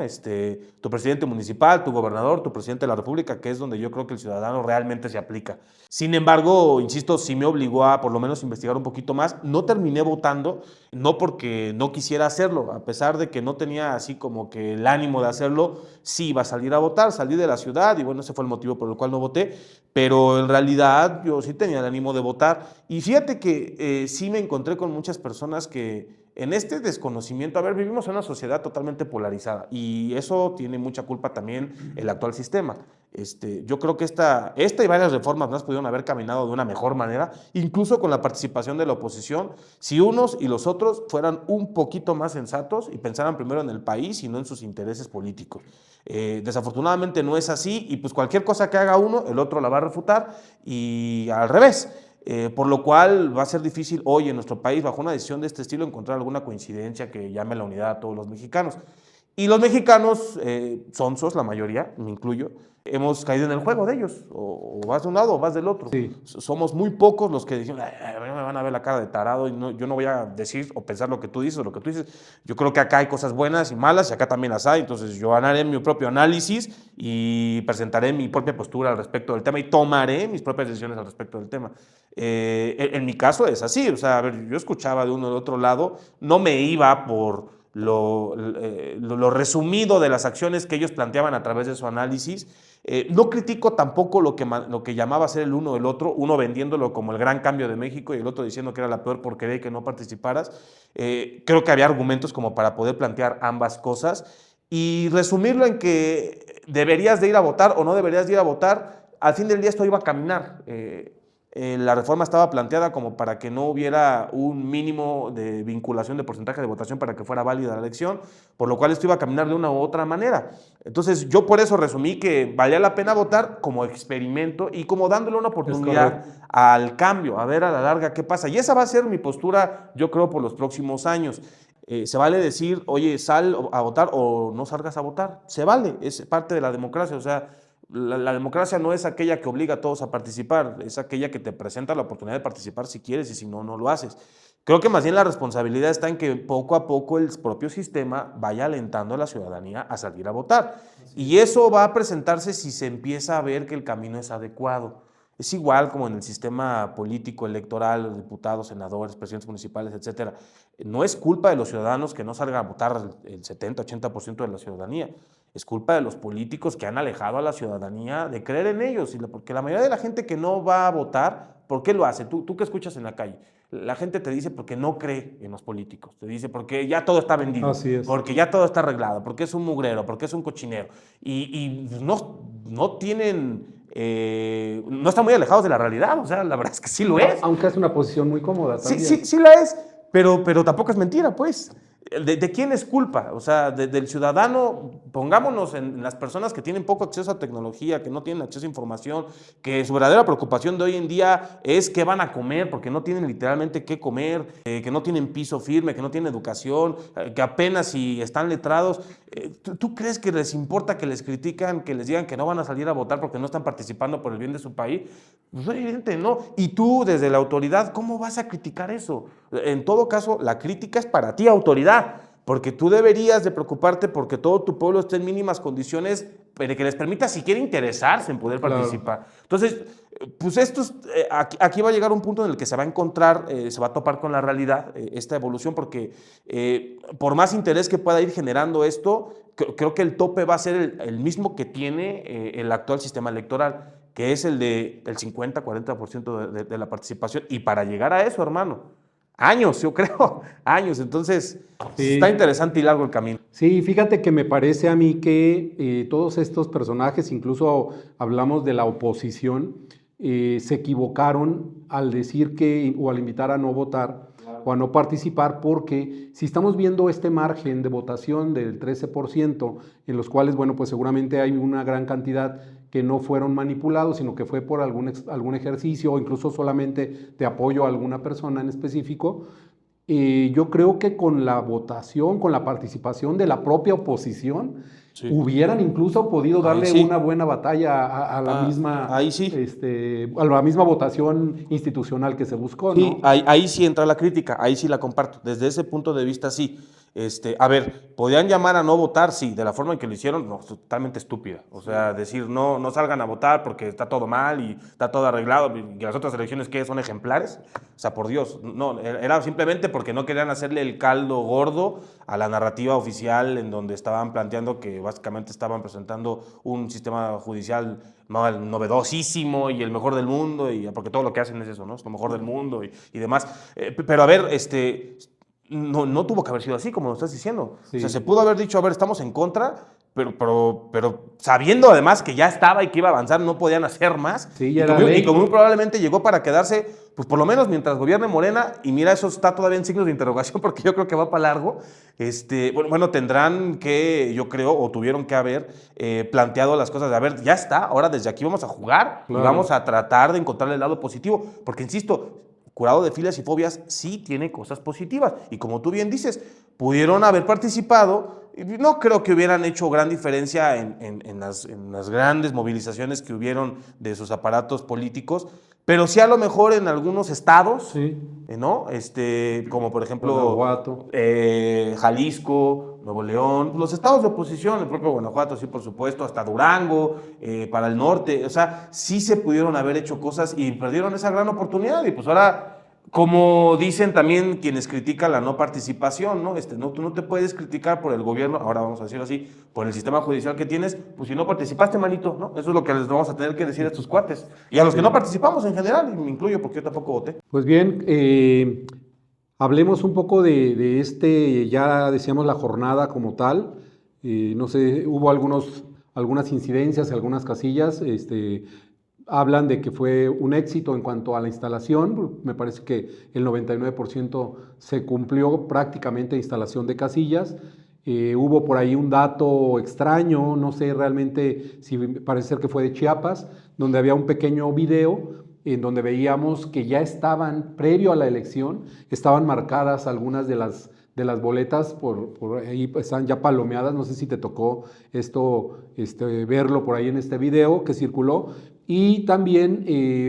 Speaker 2: Tu presidente municipal, tu gobernador, tu presidente de la república, que es donde yo creo que el ciudadano realmente se aplica. Sin embargo, insisto, sí me obligó a por lo menos investigar un poquito más. No terminé votando, no porque no quisiera hacerlo, a pesar de que no tenía así como que el ánimo de hacerlo, sí iba a salir a votar, salí de la ciudad y bueno, ese fue el motivo por el cual no voté, pero en realidad yo sí tenía el ánimo de votar. Y fíjate que sí me encontré con muchas personas que en este desconocimiento, a ver, vivimos en una sociedad totalmente polarizada y eso tiene mucha culpa también el actual sistema. Yo creo que esta y varias reformas más pudieron haber caminado de una mejor manera, incluso con la participación de la oposición, si unos y los otros fueran un poquito más sensatos y pensaran primero en el país y no en sus intereses políticos. Desafortunadamente no es así y pues cualquier cosa que haga uno, el otro la va a refutar y al revés. Por lo cual va a ser difícil hoy en nuestro país, bajo una decisión de este estilo, encontrar alguna coincidencia que llame la unidad a todos los mexicanos. Y los mexicanos, sonsos, la mayoría, me incluyo, hemos caído en el juego de ellos, o vas de un lado o vas del otro.
Speaker 1: Sí.
Speaker 2: Somos muy pocos los que dicen, me van a ver la cara de tarado, y yo no voy a decir o pensar lo que tú dices o lo que tú dices. Yo creo que acá hay cosas buenas y malas, y acá también las hay, entonces yo haré mi propio análisis y presentaré mi propia postura al respecto del tema y tomaré mis propias decisiones al respecto del tema. En mi caso es así, o sea, a ver, yo escuchaba de uno del otro lado, no me iba por lo resumido de las acciones que ellos planteaban a través de su análisis. No critico tampoco lo que llamaba ser el uno o el otro, uno vendiéndolo como el gran cambio de México y el otro diciendo que era la peor porquería y que no participaras. Creo que había argumentos como para poder plantear ambas cosas y resumirlo en que deberías de ir a votar o no deberías de ir a votar. Al fin del día esto iba a caminar. La reforma estaba planteada como para que no hubiera un mínimo de vinculación de porcentaje de votación para que fuera válida la elección, por lo cual esto iba a caminar de una u otra manera. Entonces yo por eso resumí que valía la pena votar como experimento y como dándole una oportunidad al cambio, a ver a la larga qué pasa. Y esa va a ser mi postura, yo creo, por los próximos años. Se vale decir, oye, sal a votar o no salgas a votar. Se vale, es parte de la democracia, o sea, la democracia no es aquella que obliga a todos a participar, es aquella que te presenta la oportunidad de participar si quieres y si no, no lo haces. Creo que más bien la responsabilidad está en que poco a poco el propio sistema vaya alentando a la ciudadanía a salir a votar. Y eso va a presentarse si se empieza a ver que el camino es adecuado. Es igual como en el sistema político, electoral, los diputados, senadores, presidentes municipales, etcétera. No es culpa de los ciudadanos que no salgan a votar el 70-80% de la ciudadanía. Es culpa de los políticos que han alejado a la ciudadanía de creer en ellos. Porque la mayoría de la gente que no va a votar, ¿por qué lo hace? ¿Tú qué escuchas en la calle? La gente te dice porque no cree en los políticos. Te dice porque ya todo está vendido.
Speaker 1: Así es.
Speaker 2: Porque ya todo está arreglado. Porque es un mugrero, porque es un cochinero. Y no tienen no están muy alejados de la realidad, o sea, la verdad es que sí lo es.
Speaker 1: Aunque es una posición muy cómoda también.
Speaker 2: Sí la es, pero tampoco es mentira, pues. ¿De quién es culpa? O sea, del ciudadano, pongámonos en las personas que tienen poco acceso a tecnología, que no tienen acceso a información, que su verdadera preocupación de hoy en día es qué van a comer, porque no tienen literalmente qué comer, que no tienen piso firme, que no tienen educación, que apenas si están letrados. ¿Tú crees que les importa que les critican, que les digan que no van a salir a votar porque no están participando por el bien de su país? Pues evidente, no. Y tú, desde la autoridad, ¿cómo vas a criticar eso? En todo caso, la crítica es para ti, autoridad, porque tú deberías de preocuparte porque todo tu pueblo esté en mínimas condiciones que les permita siquiera interesarse en poder participar. Claro. Entonces, pues aquí va a llegar un punto en el que se va a encontrar, se va a topar con la realidad, esta evolución, porque por más interés que pueda ir generando esto, creo que el tope va a ser el mismo que tiene el actual sistema electoral, que es el del 50-40% de la participación. Y para llegar a eso, hermano, años, yo creo, años. Entonces, sí, está interesante y largo el camino.
Speaker 1: Sí, fíjate que me parece a mí que todos estos personajes, incluso hablamos de la oposición, se equivocaron al decir o al invitar a no votar o a no participar, porque si estamos viendo este margen de votación del 13%, en los cuales, bueno, pues seguramente hay una gran cantidad que no fueron manipulados, sino que fue por algún ejercicio o incluso solamente de apoyo a alguna persona en específico. Yo creo que con la votación, con la participación de la propia oposición, sí, hubieran incluso podido darle una buena batalla a la misma, a la misma votación institucional que se buscó, ¿no?
Speaker 2: Sí, ahí sí entra la crítica, ahí sí la comparto. Desde ese punto de vista, sí. A ver, ¿podían llamar a no votar? Sí, de la forma en que lo hicieron, no, totalmente estúpida. O sea, decir no salgan a votar porque está todo mal y está todo arreglado, y las otras elecciones, ¿qué? ¿Son ejemplares? O sea, por Dios, no, era simplemente porque no querían hacerle el caldo gordo a la narrativa oficial en donde estaban planteando que básicamente estaban presentando un sistema judicial novedosísimo y el mejor del mundo, porque todo lo que hacen es eso, ¿no? Es lo mejor del mundo y demás. Pero a ver, no tuvo que haber sido así, como lo estás diciendo. Sí. O sea, se pudo haber dicho, a ver, estamos en contra, pero sabiendo además que ya estaba y que iba a avanzar, no podían hacer más. Sí, y como muy probablemente llegó para quedarse, pues por lo menos mientras gobierne Morena, y mira, eso está todavía en signos de interrogación porque yo creo que va para largo. Bueno, tendrán que, yo creo, o tuvieron que haber planteado las cosas de, a ver, ya está, ahora desde aquí vamos a jugar, claro, y vamos a tratar de encontrar el lado positivo, porque insisto, curado de filias y fobias sí tiene cosas positivas. Y como tú bien dices, pudieron haber participado. No creo que hubieran hecho gran diferencia en las grandes movilizaciones que hubieron de sus aparatos políticos, pero sí a lo mejor en algunos estados, sí, ¿no? Como por ejemplo Jalisco, Nuevo León, los estados de oposición, el propio Guanajuato, sí, por supuesto, hasta Durango, para el norte. O sea, sí se pudieron haber hecho cosas y perdieron esa gran oportunidad. Y pues ahora, como dicen también quienes critican la no participación, ¿no? Tú no te puedes criticar por el gobierno, ahora vamos a decirlo así, por el sistema judicial que tienes, pues si no participaste, manito, ¿no? Eso es lo que les vamos a tener que decir a estos cuates. Y a los que no participamos en general, y me incluyo porque yo tampoco voté.
Speaker 1: Pues bien, hablemos un poco de ya decíamos la jornada como tal. No sé, hubo algunas incidencias, algunas casillas, hablan de que fue un éxito en cuanto a la instalación. Me parece que el 99% se cumplió prácticamente instalación de casillas. Hubo por ahí un dato extraño, no sé realmente si parece ser que fue de Chiapas, donde había un pequeño video en donde veíamos que ya estaban, previo a la elección, estaban marcadas algunas de las boletas, por ahí están ya palomeadas. No sé si te tocó verlo por ahí en este video que circuló. Y también,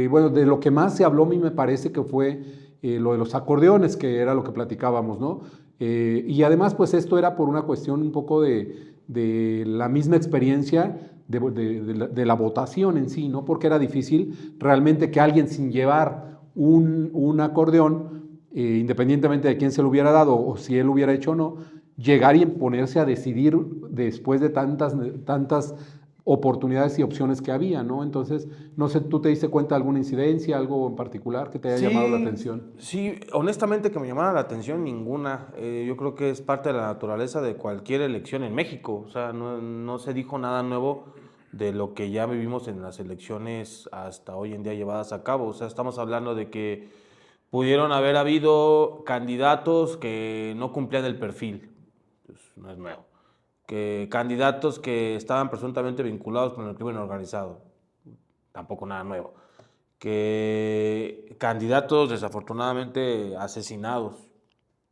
Speaker 1: bueno, de lo que más se habló a mí me parece que fue lo de los acordeones, que era lo que platicábamos, ¿no? Y además, pues esto era por una cuestión un poco de la misma experiencia de la votación en sí, ¿no? Porque era difícil realmente que alguien sin llevar un acordeón, independientemente de quién se lo hubiera dado o si él hubiera hecho o no, llegar y ponerse a decidir después de tantas oportunidades y opciones que había, ¿no? Entonces, no sé, ¿tú te diste cuenta de alguna incidencia, algo en particular que te haya llamado la atención?
Speaker 2: Sí, honestamente que me llamara la atención ninguna. Yo creo que es parte de la naturaleza de cualquier elección en México. O sea, no se dijo nada nuevo de lo que ya vivimos en las elecciones hasta hoy en día llevadas a cabo. O sea, estamos hablando de que pudieron haber habido candidatos que no cumplían el perfil, pues no es nuevo, que candidatos que estaban presuntamente vinculados con el crimen organizado, tampoco nada nuevo, que candidatos desafortunadamente asesinados,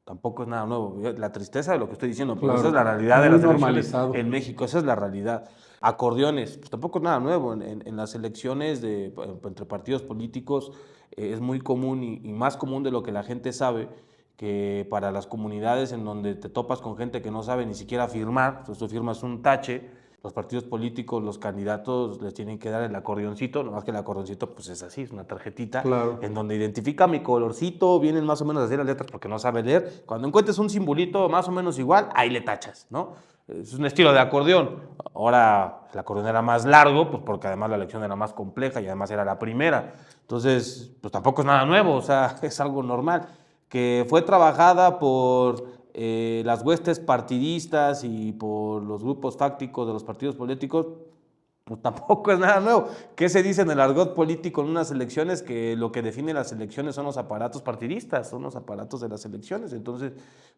Speaker 2: tampoco es nada nuevo. La tristeza de lo que estoy diciendo, pero
Speaker 1: Claro,
Speaker 2: esa es la realidad de
Speaker 1: muy
Speaker 2: las elecciones
Speaker 1: normalizado.
Speaker 2: en México, esa es la realidad. Acordeones, pues tampoco es nada nuevo. En las elecciones entre partidos políticos es muy común y más común de lo que la gente sabe, que para las comunidades en donde te topas con gente que no sabe ni siquiera firmar, pues tú firmas un tache, los partidos políticos, los candidatos les tienen que dar el acordeoncito, nomás que el acordeoncito pues es así, es una tarjetita
Speaker 1: Claro.
Speaker 2: en donde identifica mi colorcito, vienen más o menos así las letras porque no sabe leer. Cuando encuentres un simbolito más o menos igual, ahí le tachas, ¿no? Es un estilo de acordeón. Ahora el acordeón era más largo, pues porque además la elección era más compleja y además era la primera. Entonces, pues tampoco es nada nuevo, o sea, es algo normal. Que fue trabajada por las huestes partidistas y por los grupos fácticos de los partidos políticos, pues tampoco es nada nuevo. ¿Qué se dice en el argot político en unas elecciones? Que lo que define las elecciones son los aparatos partidistas, son los aparatos de las elecciones. Entonces,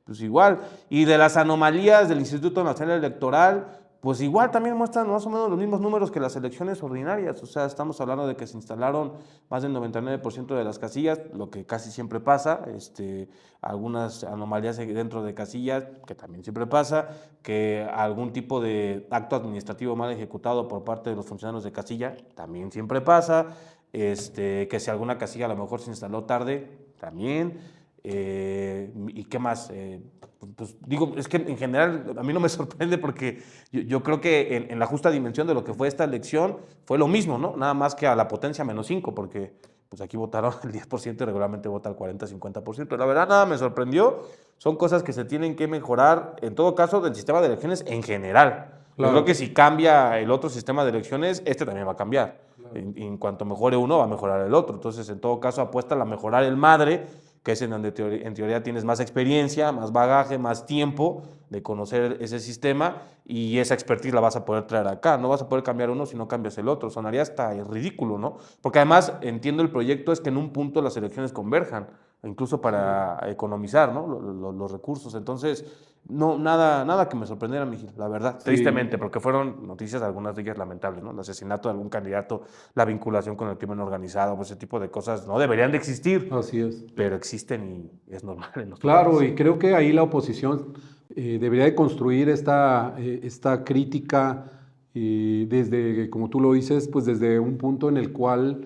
Speaker 2: pues igual. Y de las anomalías del Instituto Nacional Electoral, pues igual también muestran más o menos los mismos números que las elecciones ordinarias. O sea, estamos hablando de que se instalaron más del 99% de las casillas, lo que casi siempre pasa, algunas anomalías dentro de casillas, que también siempre pasa, que algún tipo de acto administrativo mal ejecutado por parte de los funcionarios de casilla, también siempre pasa, que si alguna casilla a lo mejor se instaló tarde, también. ¿Y qué más? Pues digo, es que en general a mí no me sorprende porque yo creo que en la justa dimensión de lo que fue esta elección fue lo mismo, ¿no? Nada más que a la potencia -5, porque pues aquí votaron el 10% y regularmente vota el 40-50%. La verdad nada me sorprendió, son cosas que se tienen que mejorar, en todo caso, del sistema de elecciones en general. Yo creo que si cambia el otro sistema de elecciones, este también va a cambiar. En cuanto mejore uno, va a mejorar el otro. Entonces, en todo caso, apuesta a mejorar el madre, que es en donde en teoría tienes más experiencia, más bagaje, más tiempo de conocer ese sistema y esa expertise la vas a poder traer acá. No vas a poder cambiar uno si no cambias el otro. Sonaría hasta ridículo, ¿no? Porque además, entiendo el proyecto, es que en un punto las elecciones converjan, incluso para economizar, ¿no? los recursos. Entonces, no, nada que me sorprendiera, Miguel, la verdad, tristemente, porque fueron noticias, algunas de ellas lamentables, ¿no? El asesinato de algún candidato, la vinculación con el crimen organizado, pues ese tipo de cosas no deberían de existir.
Speaker 1: Así es.
Speaker 2: Pero existen y es normal en nuestro
Speaker 1: Claro,
Speaker 2: país.
Speaker 1: y creo que ahí la oposición debería de construir esta crítica desde, como tú lo dices, pues desde un punto en el cual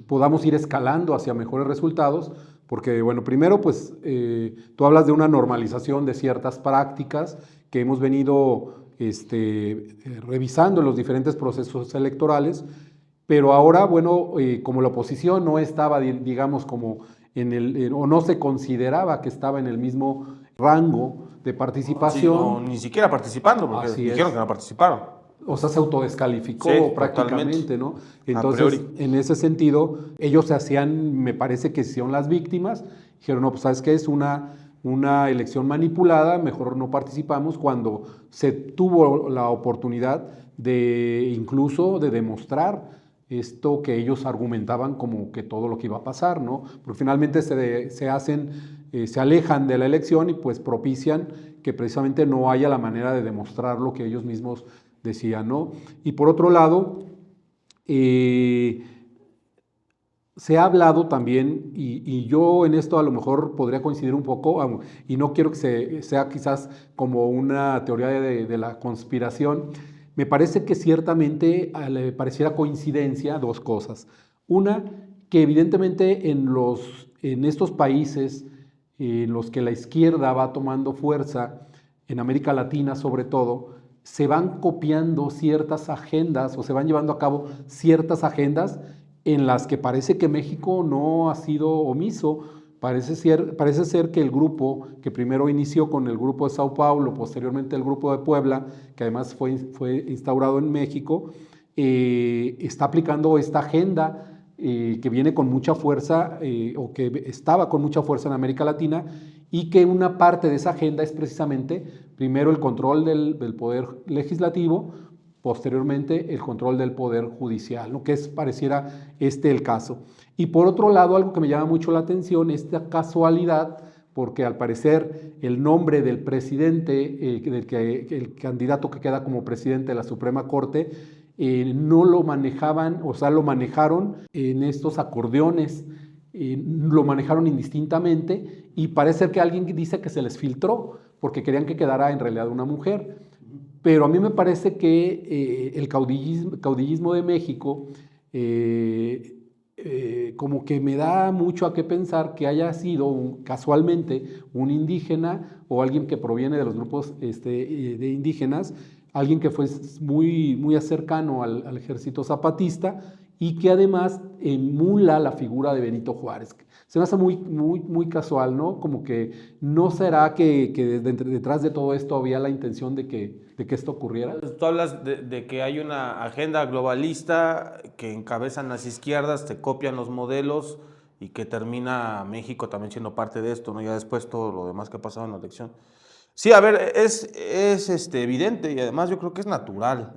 Speaker 1: podamos ir escalando hacia mejores resultados, porque, bueno, primero, pues tú hablas de una normalización de ciertas prácticas que hemos venido revisando en los diferentes procesos electorales, pero ahora, bueno, como la oposición no estaba, digamos, como o no se consideraba que estaba en el mismo rango de participación.
Speaker 2: Sí, o ni siquiera participando, porque dijeron que no participaron.
Speaker 1: O sea, se autodescalificó prácticamente, ¿no? Entonces, en ese sentido, ellos se hacían, me parece que son las víctimas. Dijeron, no, pues sabes qué, es una elección manipulada, mejor no participamos, cuando se tuvo la oportunidad de incluso de demostrar esto que ellos argumentaban como que todo lo que iba a pasar, ¿no? Porque finalmente se alejan de la elección y pues propician que precisamente no haya la manera de demostrar lo que ellos mismos decían, ¿no? Y por otro lado, se ha hablado también, y yo en esto a lo mejor podría coincidir un poco, y no quiero que sea quizás como una teoría de la conspiración. Me parece que ciertamente le pareciera coincidencia dos cosas. Una, que evidentemente en estos países en los que la izquierda va tomando fuerza, en América Latina sobre todo, se van copiando ciertas agendas o se van llevando a cabo ciertas agendas en las que parece que México no ha sido omiso. Parece ser que el grupo que primero inició con el grupo de Sao Paulo, posteriormente el grupo de Puebla, que además fue instaurado en México, está aplicando esta agenda que viene con mucha fuerza o que estaba con mucha fuerza en América Latina, y que una parte de esa agenda es precisamente primero el control del poder legislativo, posteriormente el control del Poder Judicial, ¿no? Pareciera el caso. Y por otro lado, algo que me llama mucho la atención, esta casualidad, porque al parecer el nombre del presidente, el candidato que queda como presidente de la Suprema Corte, no lo manejaban, o sea, lo manejaron en estos acordeones, lo manejaron indistintamente y parece que alguien dice que se les filtró porque querían que quedara en realidad una mujer. Pero a mí me parece que el caudillismo de México como que me da mucho a qué pensar que haya sido casualmente un indígena o alguien que proviene de los grupos de indígenas, alguien que fue muy cercano al ejército zapatista y que además emula la figura de Benito Juárez. Se me hace muy casual, ¿no? Como que no será que detrás de todo esto había la intención de que esto ocurriera.
Speaker 2: Tú hablas de que hay una agenda globalista que encabezan las izquierdas, te copian los modelos y que termina México también siendo parte de esto, ¿no? Ya después todo lo demás que ha pasado en la elección. Sí, a ver, es evidente y además yo creo que es natural.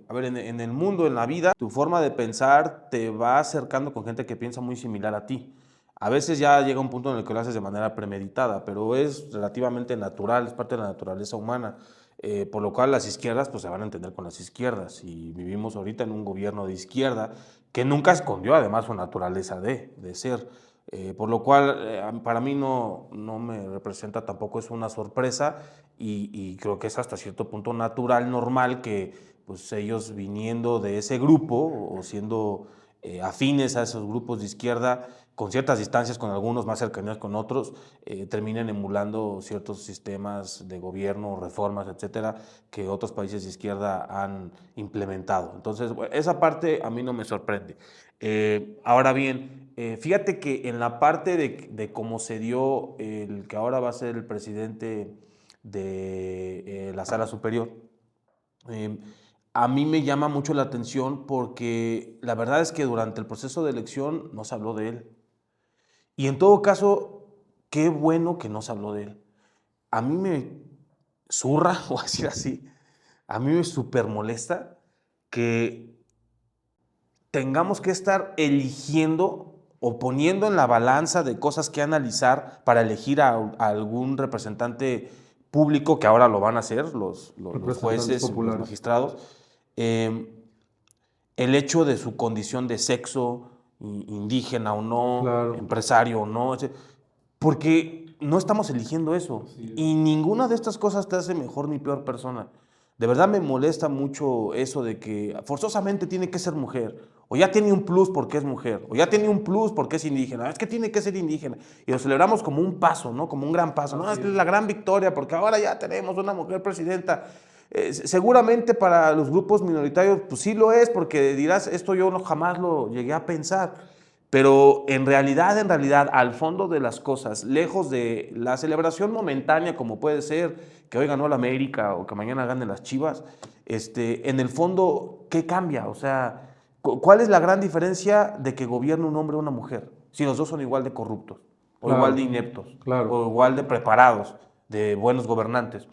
Speaker 2: A ver, en el mundo, en la vida, tu forma de pensar te va acercando con gente que piensa muy similar a ti. A veces ya llega un punto en el que lo haces de manera premeditada, pero es relativamente natural, es parte de la naturaleza humana. Por lo cual las izquierdas pues se van a entender con las izquierdas y vivimos ahorita en un gobierno de izquierda que nunca escondió además su naturaleza de ser. Por lo cual para mí no me representa tampoco, es una sorpresa y creo que es hasta cierto punto natural, normal que pues ellos viniendo de ese grupo o siendo afines a esos grupos de izquierda, con ciertas distancias con algunos, más cercanías con otros, terminen emulando ciertos sistemas de gobierno, reformas, etcétera, que otros países de izquierda han implementado. Entonces, esa parte a mí no me sorprende. Ahora bien, fíjate que en la parte de cómo se dio el que ahora va a ser el presidente de la Sala Superior, a mí me llama mucho la atención porque la verdad es que durante el proceso de elección no se habló de él. Y en todo caso, qué bueno que no se habló de él. A mí me zurra, o decir así, a mí me súper molesta que tengamos que estar eligiendo o poniendo en la balanza de cosas que analizar para elegir a algún representante público, que ahora lo van a hacer los jueces, populares, los magistrados, el hecho de su condición de sexo, indígena o no, claro, empresario o no, porque no estamos eligiendo eso. Y ninguna de estas cosas te hace mejor ni peor persona. De verdad me molesta mucho eso de que forzosamente tiene que ser mujer, o ya tiene un plus porque es mujer, o ya tiene un plus porque es indígena, es que tiene que ser indígena. Y lo celebramos como un paso, ¿no? Como un gran paso. No, es la gran victoria porque ahora ya tenemos una mujer presidenta. Seguramente para los grupos minoritarios, pues sí lo es, porque dirás, esto yo jamás lo llegué a pensar, pero en realidad, al fondo de las cosas, lejos de la celebración momentánea, como puede ser que hoy ganó la América o que mañana ganen las Chivas, en el fondo, ¿qué cambia? O sea, ¿cuál es la gran diferencia de que gobierne un hombre o una mujer? Si los dos son igual de corruptos, o claro, igual de ineptos, claro, o igual de preparados, de buenos gobernantes.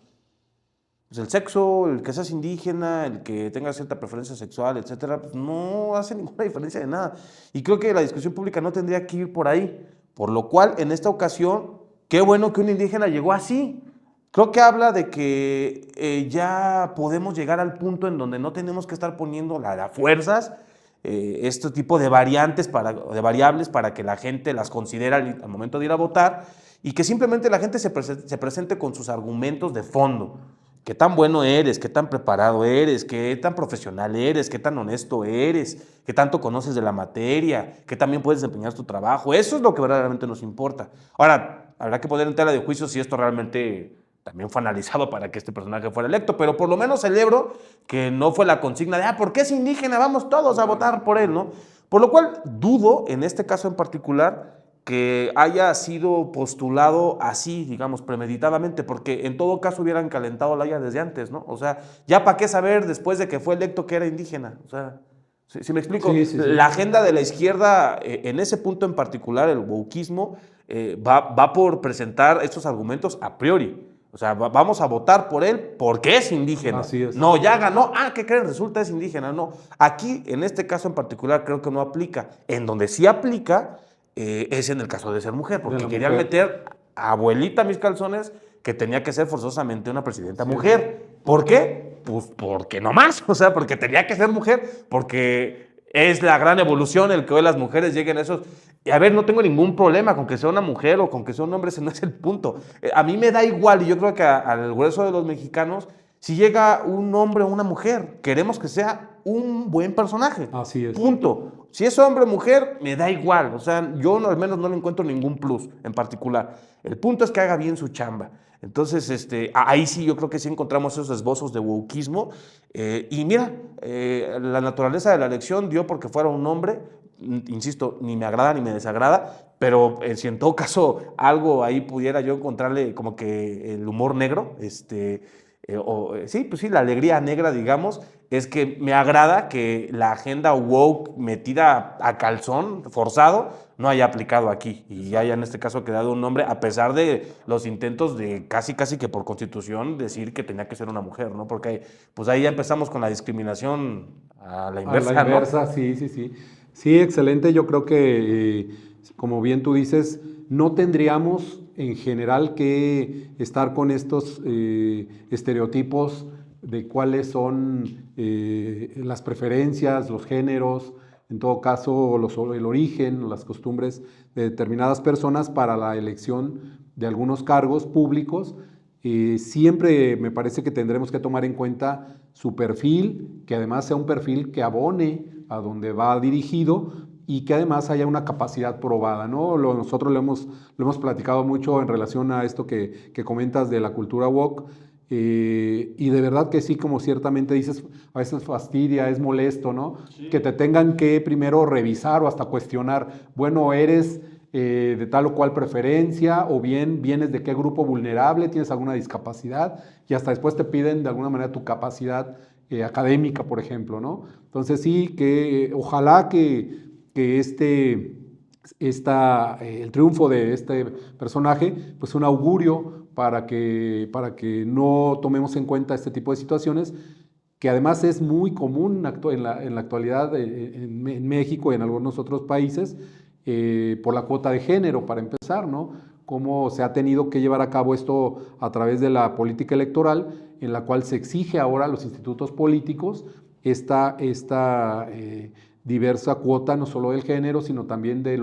Speaker 2: Pues el sexo, el que seas indígena, el que tenga cierta preferencia sexual, etcétera, pues no hace ninguna diferencia de nada. Y creo que la discusión pública no tendría que ir por ahí. Por lo cual, en esta ocasión, qué bueno que un indígena llegó así. Creo que habla de que ya podemos llegar al punto en donde no tenemos que estar poniendo a fuerzas este tipo de variables para que la gente las considere al momento de ir a votar y que simplemente la gente se presente con sus argumentos de fondo. Qué tan bueno eres, qué tan preparado eres, qué tan profesional eres, qué tan honesto eres, qué tanto conoces de la materia, qué también puedes desempeñar tu trabajo. Eso es lo que verdaderamente nos importa. Ahora, habrá que poner en tela de juicio si esto realmente también fue analizado para que este personaje fuera electo, pero por lo menos celebro que no fue la consigna de, ¿por qué es indígena? Vamos todos a votar por él, ¿no? Por lo cual dudo, en este caso en particular, que haya sido postulado así, digamos, premeditadamente, porque en todo caso hubieran calentado la olla desde antes, ¿no? O sea, ya para qué saber después de que fue electo que era indígena. O sea, ¿sí me explico? Sí. La agenda de la izquierda, en ese punto en particular, el wokismo, va por presentar estos argumentos a priori. O sea, vamos a votar por él porque es indígena.
Speaker 1: Así es.
Speaker 2: No, ya ganó. ¿Qué creen? Resulta es indígena. No. Aquí, en este caso en particular, creo que no aplica. En donde sí aplica es en el caso de ser mujer, porque querían meter a abuelita mis calzones que tenía que ser forzosamente una presidenta mujer. ¿Por qué? Pues porque no más. O sea, porque tenía que ser mujer, porque es la gran evolución el que hoy las mujeres lleguen a esos. Y a ver, no tengo ningún problema con que sea una mujer o con que sea un hombre, ese no es el punto. A mí me da igual, y yo creo que al grueso de los mexicanos, si llega un hombre o una mujer, queremos que sea un buen personaje.
Speaker 1: Así es.
Speaker 2: Punto. Si es hombre o mujer, me da igual. O sea, yo al menos no le encuentro ningún plus en particular. El punto es que haga bien su chamba. Entonces, ahí sí yo creo que sí encontramos esos esbozos de wokismo. Y mira, la naturaleza de la elección dio porque fuera un hombre. Insisto, ni me agrada ni me desagrada, pero si en todo caso algo ahí pudiera yo encontrarle como que el humor negro, sí, pues sí, la alegría negra, digamos, es que me agrada que la agenda woke metida a calzón, forzado, no haya aplicado aquí y haya en este caso quedado un hombre, a pesar de los intentos de casi que por constitución decir que tenía que ser una mujer, ¿no? Porque pues ahí ya empezamos con la discriminación a la inversa,
Speaker 1: A la inversa,
Speaker 2: ¿no?
Speaker 1: sí. Sí, excelente. Yo creo que, como bien tú dices, no tendríamos en general que estar con estos estereotipos de cuáles son las preferencias, los géneros, en todo caso el origen, las costumbres de determinadas personas para la elección de algunos cargos públicos. Siempre me parece que tendremos que tomar en cuenta su perfil, que además sea un perfil que abone a donde va dirigido y que además haya una capacidad probada, ¿no? Nosotros lo hemos platicado mucho en relación a esto que comentas de la cultura woke, y de verdad que sí, como ciertamente dices, a veces fastidia, es molesto, ¿no? Sí. Que te tengan que primero revisar o hasta cuestionar, bueno, eres de tal o cual preferencia, o bien vienes de qué grupo vulnerable, tienes alguna discapacidad, y hasta después te piden de alguna manera tu capacidad académica, por ejemplo, ¿no? Entonces sí, que ojalá que el triunfo de este personaje, pues un augurio para que no tomemos en cuenta este tipo de situaciones, que además es muy común en la actualidad en México y en algunos otros países, por la cuota de género, para empezar, ¿no? Cómo se ha tenido que llevar a cabo esto a través de la política electoral, en la cual se exige ahora a los institutos políticos esta diversa cuota, no solo del género, sino también de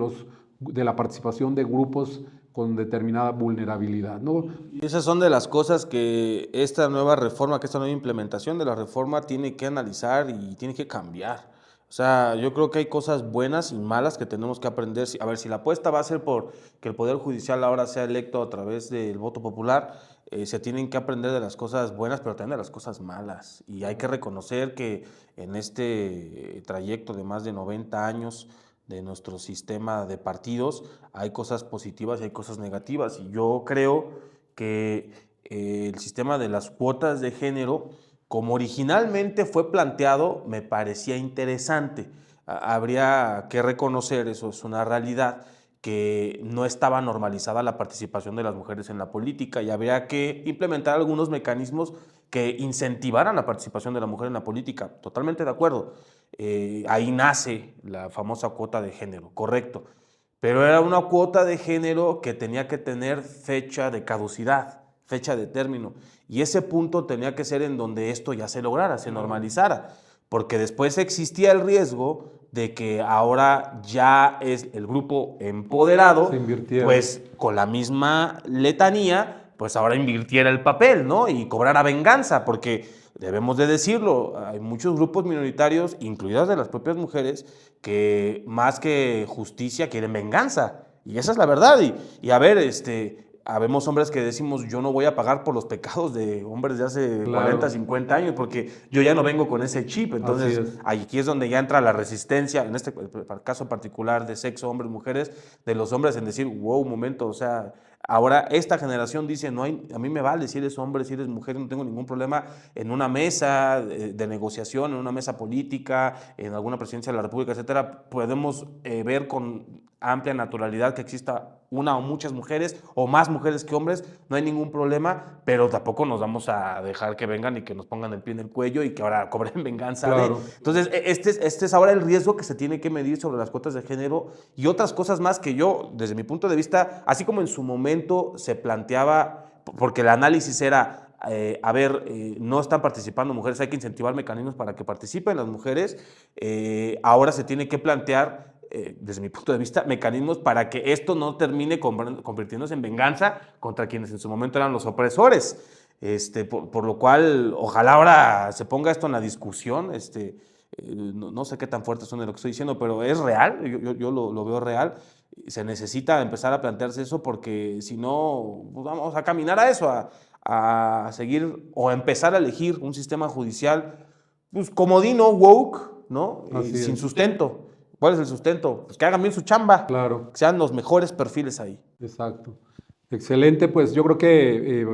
Speaker 1: la participación de grupos con determinada vulnerabilidad, ¿no?
Speaker 2: Y esas son de las cosas que esta nueva reforma, que esta nueva implementación de la reforma tiene que analizar y tiene que cambiar. O sea, yo creo que hay cosas buenas y malas que tenemos que aprender. A ver, si la apuesta va a ser por que el Poder Judicial ahora sea electo a través del voto popular, se tienen que aprender de las cosas buenas, pero también de las cosas malas. Y hay que reconocer que en este trayecto de más de 90 años de nuestro sistema de partidos hay cosas positivas y hay cosas negativas. Y yo creo que el sistema de las cuotas de género, como originalmente fue planteado, me parecía interesante. Habría que reconocer, eso es una realidad, que no estaba normalizada la participación de las mujeres en la política y habría que implementar algunos mecanismos que incentivaran la participación de la mujer en la política. Totalmente de acuerdo. Ahí nace la famosa cuota de género, correcto. Pero era una cuota de género que tenía que tener fecha de caducidad, fecha de término. Y ese punto tenía que ser en donde esto ya se lograra, se normalizara. Porque después existía el riesgo de que ahora ya es el grupo empoderado, pues con la misma letanía, pues ahora invirtiera el papel, ¿no? Y cobrara venganza, porque debemos de decirlo, hay muchos grupos minoritarios, incluidas de las propias mujeres, que más que justicia quieren venganza. Y esa es la verdad. Y a ver, habemos hombres que decimos, yo no voy a pagar por los pecados de hombres de hace 40, 50 años, porque yo ya no vengo con ese chip. Entonces, aquí es donde ya entra la resistencia, en este caso particular de sexo, hombres, mujeres, de los hombres en decir, wow, un momento, o sea, ahora esta generación dice, no hay, a mí me vale si eres hombre, si eres mujer, no tengo ningún problema en una mesa de negociación, en una mesa política, en alguna presidencia de la República, etcétera, podemos ver con amplia naturalidad que exista una o muchas mujeres o más mujeres que hombres, no hay ningún problema, pero tampoco nos vamos a dejar que vengan y que nos pongan el pie en el cuello y que ahora cobren venganza.
Speaker 1: Claro.
Speaker 2: Entonces, este es ahora el riesgo que se tiene que medir sobre las cuotas de género y otras cosas más que yo, desde mi punto de vista, así como en su momento se planteaba, porque el análisis era, no están participando mujeres, hay que incentivar mecanismos para que participen las mujeres, ahora se tiene que plantear, desde mi punto de vista, mecanismos para que esto no termine convirtiéndose en venganza contra quienes en su momento eran los opresores. Por lo cual, ojalá ahora se ponga esto en la discusión. No sé qué tan fuerte suena lo que estoy diciendo, pero es real, yo lo veo real. Se necesita empezar a plantearse eso porque si no, pues vamos a caminar a eso, a seguir o a empezar a elegir un sistema judicial pues comodino, woke, ¿no? Sin sustento. ¿Cuál es el sustento? Pues que hagan bien su chamba,
Speaker 1: Claro.
Speaker 2: que sean los mejores perfiles ahí.
Speaker 1: Exacto. Excelente, pues yo creo que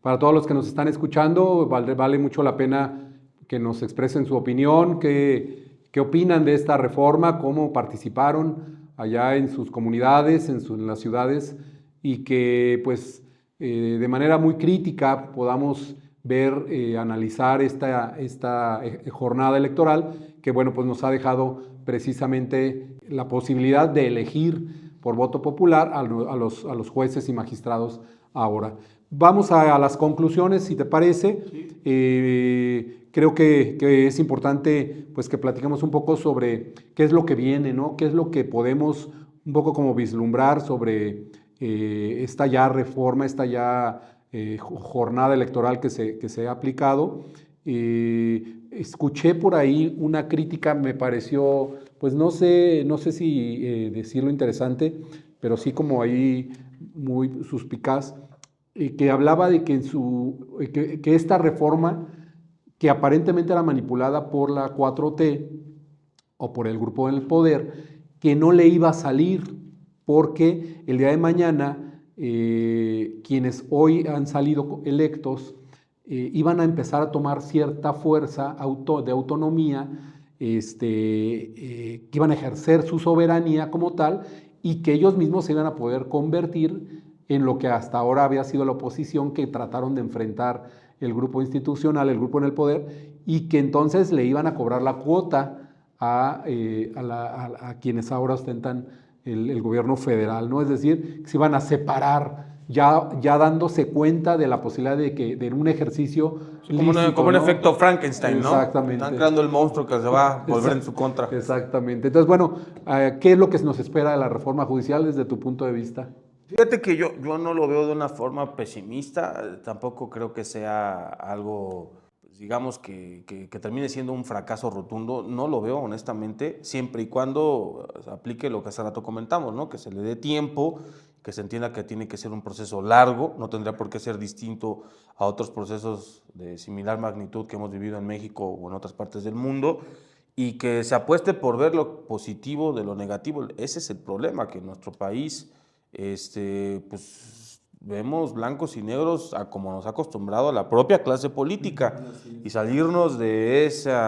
Speaker 1: para todos los que nos están escuchando vale mucho la pena que nos expresen su opinión, qué opinan de esta reforma, cómo participaron allá en sus comunidades, en las ciudades, y que pues de manera muy crítica podamos ver, analizar esta jornada electoral que bueno, pues nos ha dejado precisamente la posibilidad de elegir por voto popular a los jueces y magistrados ahora. Vamos a las conclusiones, si te parece. Sí. Creo que es importante pues, que platiquemos un poco sobre qué es lo que viene, ¿no? Qué es lo que podemos un poco como vislumbrar sobre esta ya reforma, esta ya jornada electoral que se ha aplicado. Escuché por ahí una crítica, me pareció, pues no sé si decirlo interesante, pero sí como ahí muy suspicaz, que hablaba de que, que esta reforma, que aparentemente era manipulada por la 4T o por el grupo en el poder, que no le iba a salir porque el día de mañana quienes hoy han salido electos iban a empezar a tomar cierta fuerza de autonomía, que iban a ejercer su soberanía como tal y que ellos mismos se iban a poder convertir en lo que hasta ahora había sido la oposición, que trataron de enfrentar el grupo institucional, el grupo en el poder, y que entonces le iban a cobrar la cuota a quienes ahora ostentan el gobierno federal, ¿no? Es decir, se iban a separar, ya dándose cuenta de la posibilidad de que de un ejercicio lícito,
Speaker 2: como un
Speaker 1: ¿no?
Speaker 2: efecto Frankenstein, ¿no?
Speaker 1: Exactamente.
Speaker 2: Están creando el monstruo que se va a volver en su contra.
Speaker 1: Exactamente. Entonces, bueno, ¿qué es lo que nos espera de la reforma judicial desde tu punto de vista?
Speaker 2: Fíjate que yo no lo veo de una forma pesimista, tampoco creo que sea algo, pues, digamos, que termine siendo un fracaso rotundo, no lo veo honestamente, siempre y cuando aplique lo que hace rato comentamos, ¿no? Que se le dé tiempo, que se entienda que tiene que ser un proceso largo, no tendría por qué ser distinto a otros procesos de similar magnitud que hemos vivido en México o en otras partes del mundo, y que se apueste por ver lo positivo de lo negativo. Ese es el problema, que en nuestro país pues vemos blancos y negros a como nos ha acostumbrado la propia clase política, y salirnos de ese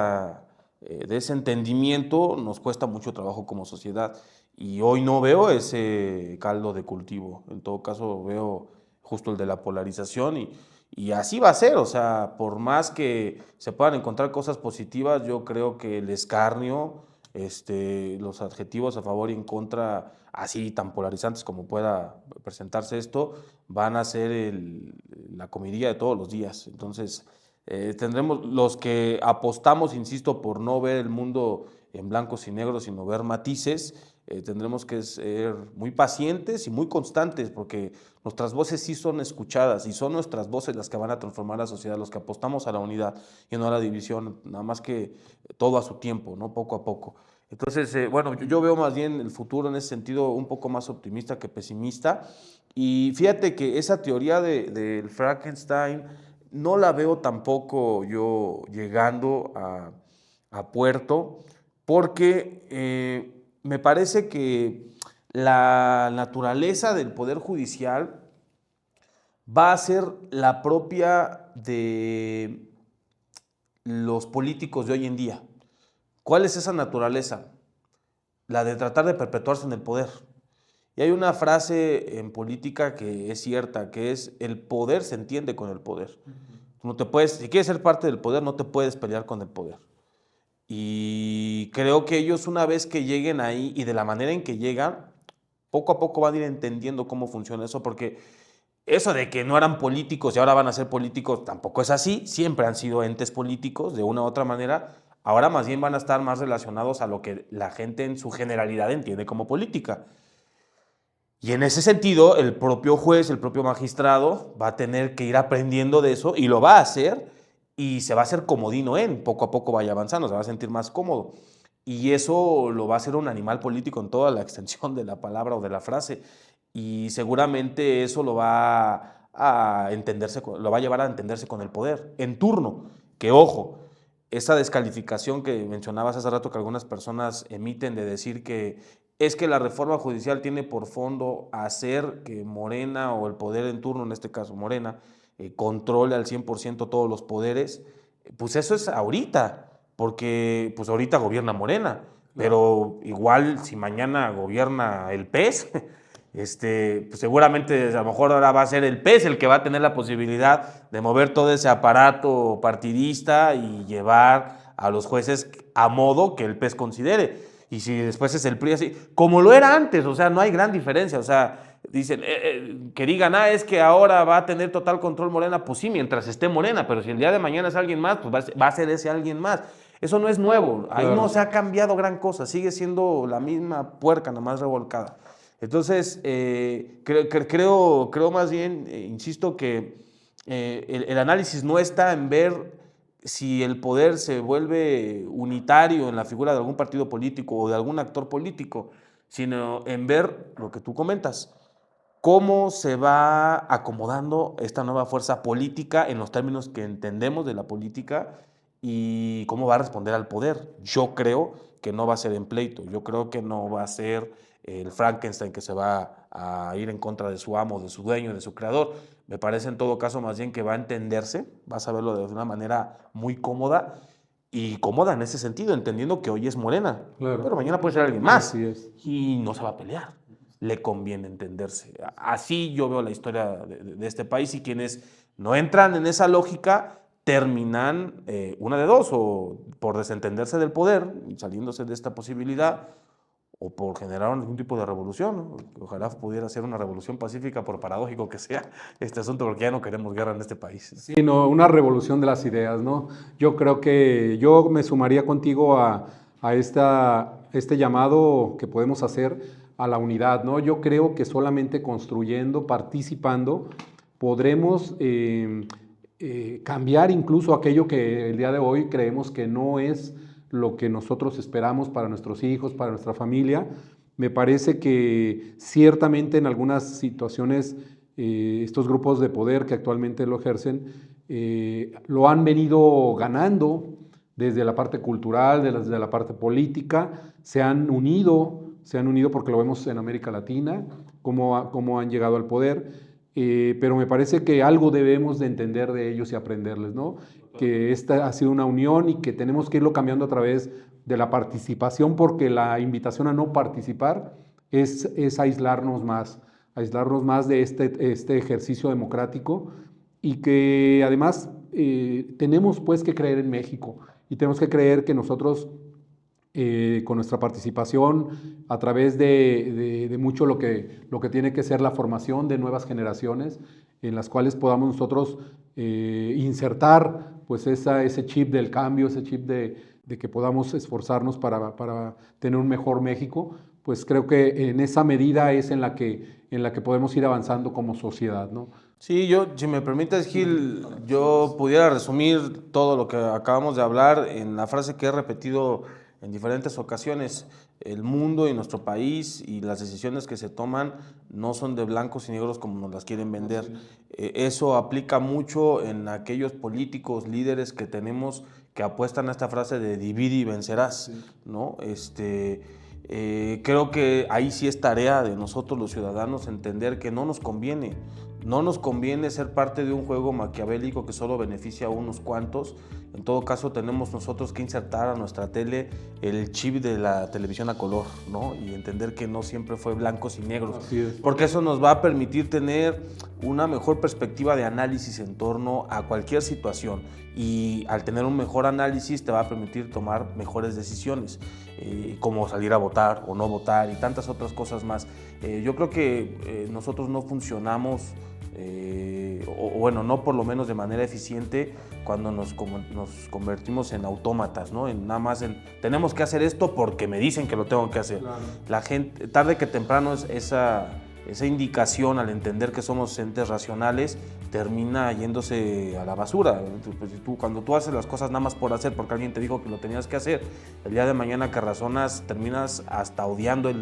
Speaker 2: entendimiento nos cuesta mucho trabajo como sociedad, y hoy no veo ese caldo de cultivo. En todo caso veo justo el de la polarización, y así va a ser. O sea, por más que se puedan encontrar cosas positivas, yo creo que el escarnio, los adjetivos a favor y en contra, así tan polarizantes como pueda presentarse esto, van a ser la comidilla de todos los días. Entonces, tendremos los que apostamos, insisto, por no ver el mundo en blancos y negros, sino ver matices. Tendremos que ser muy pacientes y muy constantes, porque nuestras voces sí son escuchadas y son nuestras voces las que van a transformar la sociedad, los que apostamos a la unidad y no a la división, nada más que todo a su tiempo, ¿no? Poco a poco. Entonces, bueno, yo veo más bien el futuro en ese sentido un poco más optimista que pesimista, y fíjate que esa teoría del Frankenstein no la veo tampoco yo llegando a puerto, porque me parece que la naturaleza del Poder Judicial va a ser la propia de los políticos de hoy en día. ¿Cuál es esa naturaleza? La de tratar de perpetuarse en el poder. Y hay una frase en política que es cierta, que es: el poder se entiende con el poder. No te puedes, si quieres ser parte del poder, no te puedes pelear con el poder. Y creo que ellos, una vez que lleguen ahí y de la manera en que llegan, poco a poco van a ir entendiendo cómo funciona eso, porque eso de que no eran políticos y ahora van a ser políticos tampoco es así. Siempre han sido entes políticos de una u otra manera. Ahora más bien van a estar más relacionados a lo que la gente en su generalidad entiende como política. Y en ese sentido, el propio juez, el propio magistrado va a tener que ir aprendiendo de eso y lo va a hacer, y se va a hacer comodino poco a poco vaya avanzando, se va a sentir más cómodo. Y eso lo va a hacer un animal político en toda la extensión de la palabra o de la frase. Y seguramente eso lo va a entenderse, lo va a llevar a entenderse con el poder en turno. Que ojo, esa descalificación que mencionabas hace rato que algunas personas emiten de decir que es que la reforma judicial tiene por fondo hacer que Morena o el poder en turno, en este caso Morena, controle al 100% todos los poderes, pues eso es ahorita, porque pues ahorita gobierna Morena, pero igual si mañana gobierna el PES, pues seguramente a lo mejor ahora va a ser el PES el que va a tener la posibilidad de mover todo ese aparato partidista y llevar a los jueces a modo que el PES considere. Y si después es el PRI así, como lo era antes, o sea, no hay gran diferencia. O sea, dicen que digan, es que ahora va a tener total control Morena. Pues sí, mientras esté Morena, pero si el día de mañana es alguien más, pues va a ser ese alguien más. Eso no es nuevo, ahí no se ha cambiado gran cosa, sigue siendo la misma puerca, nada más revolcada. Entonces, creo más bien, insisto, que el análisis no está en ver si el poder se vuelve unitario en la figura de algún partido político o de algún actor político, sino en ver lo que tú comentas, cómo se va acomodando esta nueva fuerza política en los términos que entendemos de la política y cómo va a responder al poder. Yo creo que no va a ser en pleito, yo creo que no va a ser el Frankenstein que se va a ir en contra de su amo, de su dueño, de su creador. Me parece en todo caso más bien que va a entenderse, vas a verlo de una manera muy cómoda, y cómoda en ese sentido, entendiendo que hoy es Morena, pero mañana puede ser alguien más.
Speaker 1: Así es.
Speaker 2: Y no se va a pelear. Le conviene entenderse. Así yo veo la historia de este país, y quienes no entran en esa lógica terminan una de dos, o por desentenderse del poder y saliéndose de esta posibilidad, o por generar algún tipo de revolución, ¿no? Ojalá pudiera ser una revolución pacífica, por paradójico que sea este asunto, porque ya no queremos guerra en este país.
Speaker 1: Sí, no, una revolución de las ideas, ¿no? Yo creo que yo me sumaría contigo a este llamado que podemos hacer a la unidad, ¿no? Yo creo que solamente construyendo, participando, podremos cambiar incluso aquello que el día de hoy creemos que no es lo que nosotros esperamos para nuestros hijos, para nuestra familia. Me parece que ciertamente en algunas situaciones estos grupos de poder que actualmente lo ejercen lo han venido ganando desde la parte cultural, desde la parte política, se han unido porque lo vemos en América Latina, cómo han llegado al poder, pero me parece que algo debemos de entender de ellos y aprenderles, ¿no? Que esta ha sido una unión y que tenemos que irlo cambiando a través de la participación, porque la invitación a no participar es aislarnos más de este ejercicio democrático, y que además tenemos pues que creer en México, y tenemos que creer que nosotros con nuestra participación a través de mucho lo que tiene que ser la formación de nuevas generaciones, en las cuales podamos nosotros insertar pues ese chip del cambio, ese chip de que podamos esforzarnos para tener un mejor México, pues creo que en esa medida es en la que podemos ir avanzando como sociedad, ¿no?
Speaker 2: Sí, si me permites, Gil, yo pudiera resumir todo lo que acabamos de hablar en la frase que he repetido en diferentes ocasiones: el mundo y nuestro país y las decisiones que se toman no son de blancos y negros como nos las quieren vender. Eso aplica mucho en aquellos políticos, líderes que tenemos que apuestan a esta frase de divide y vencerás, ¿no? Creo que ahí sí es tarea de nosotros los ciudadanos entender que no nos conviene ser parte de un juego maquiavélico que solo beneficia a unos cuantos En todo caso, tenemos nosotros que insertar a nuestra tele el chip de la televisión a color, ¿no? Y entender que no siempre fue blancos y negros.
Speaker 1: Así es.
Speaker 2: Porque eso nos va a permitir tener una mejor perspectiva de análisis en torno a cualquier situación. Y al tener un mejor análisis te va a permitir tomar mejores decisiones, como salir a votar o no votar y tantas otras cosas más. Yo creo que nosotros no funcionamos, o bueno, no por lo menos de manera eficiente cuando nos convertimos en autómatas, ¿no? En nada más tenemos que hacer esto porque me dicen que lo tengo que hacer.
Speaker 1: Claro.
Speaker 2: La gente, tarde que temprano, esa indicación al entender que somos entes racionales termina yéndose a la basura. Pues, cuando tú haces las cosas nada más por hacer, porque alguien te dijo que lo tenías que hacer, el día de mañana que razonas terminas hasta odiando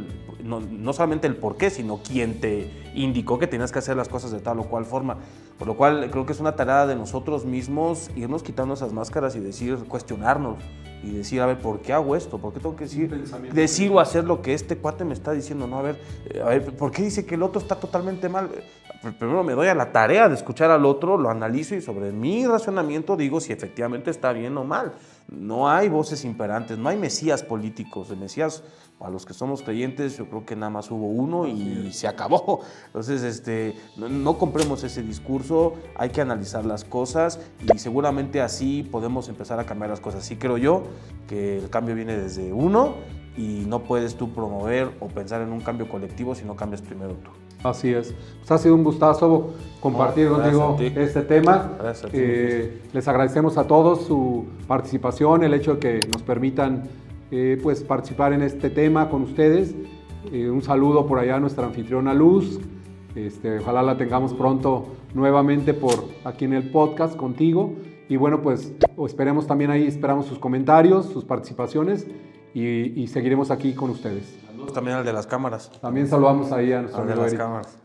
Speaker 2: no solamente el por qué, sino quién te indicó que tenías que hacer las cosas de tal o cual forma. Por lo cual creo que es una tarea de nosotros mismos irnos quitando esas máscaras y cuestionarnos y decir, a ver, ¿por qué hago esto? ¿Por qué tengo que decir o hacer lo que este cuate me está diciendo? No, a ver, ¿por qué dice que el otro está totalmente mal? Primero me doy a la tarea de escuchar al otro, lo analizo y sobre mi razonamiento digo si efectivamente está bien o mal. No hay voces imperantes, no hay mesías políticos. El mesías, a los que somos creyentes, yo creo que nada más hubo uno y se acabó. Entonces, no compremos ese discurso, hay que analizar las cosas y seguramente así podemos empezar a cambiar las cosas. Sí creo yo que el cambio viene desde uno y no puedes tú promover o pensar en un cambio colectivo si no cambias primero tú.
Speaker 1: Así es. Pues ha sido un gustazo compartir contigo este tema.
Speaker 2: Gracias a ti.
Speaker 1: Les agradecemos a todos su participación, el hecho de que nos permitan pues participar en este tema con ustedes. Un saludo por allá a nuestra anfitriona Luz. Ojalá la tengamos pronto nuevamente por aquí en el podcast contigo. Y bueno, pues esperamos también ahí, esperamos sus comentarios, sus participaciones y seguiremos aquí con ustedes.
Speaker 2: Saludos también al de las cámaras.
Speaker 1: También saludamos ahí a nuestro
Speaker 2: Al de
Speaker 1: amigo
Speaker 2: las
Speaker 1: Eric.
Speaker 2: cámaras.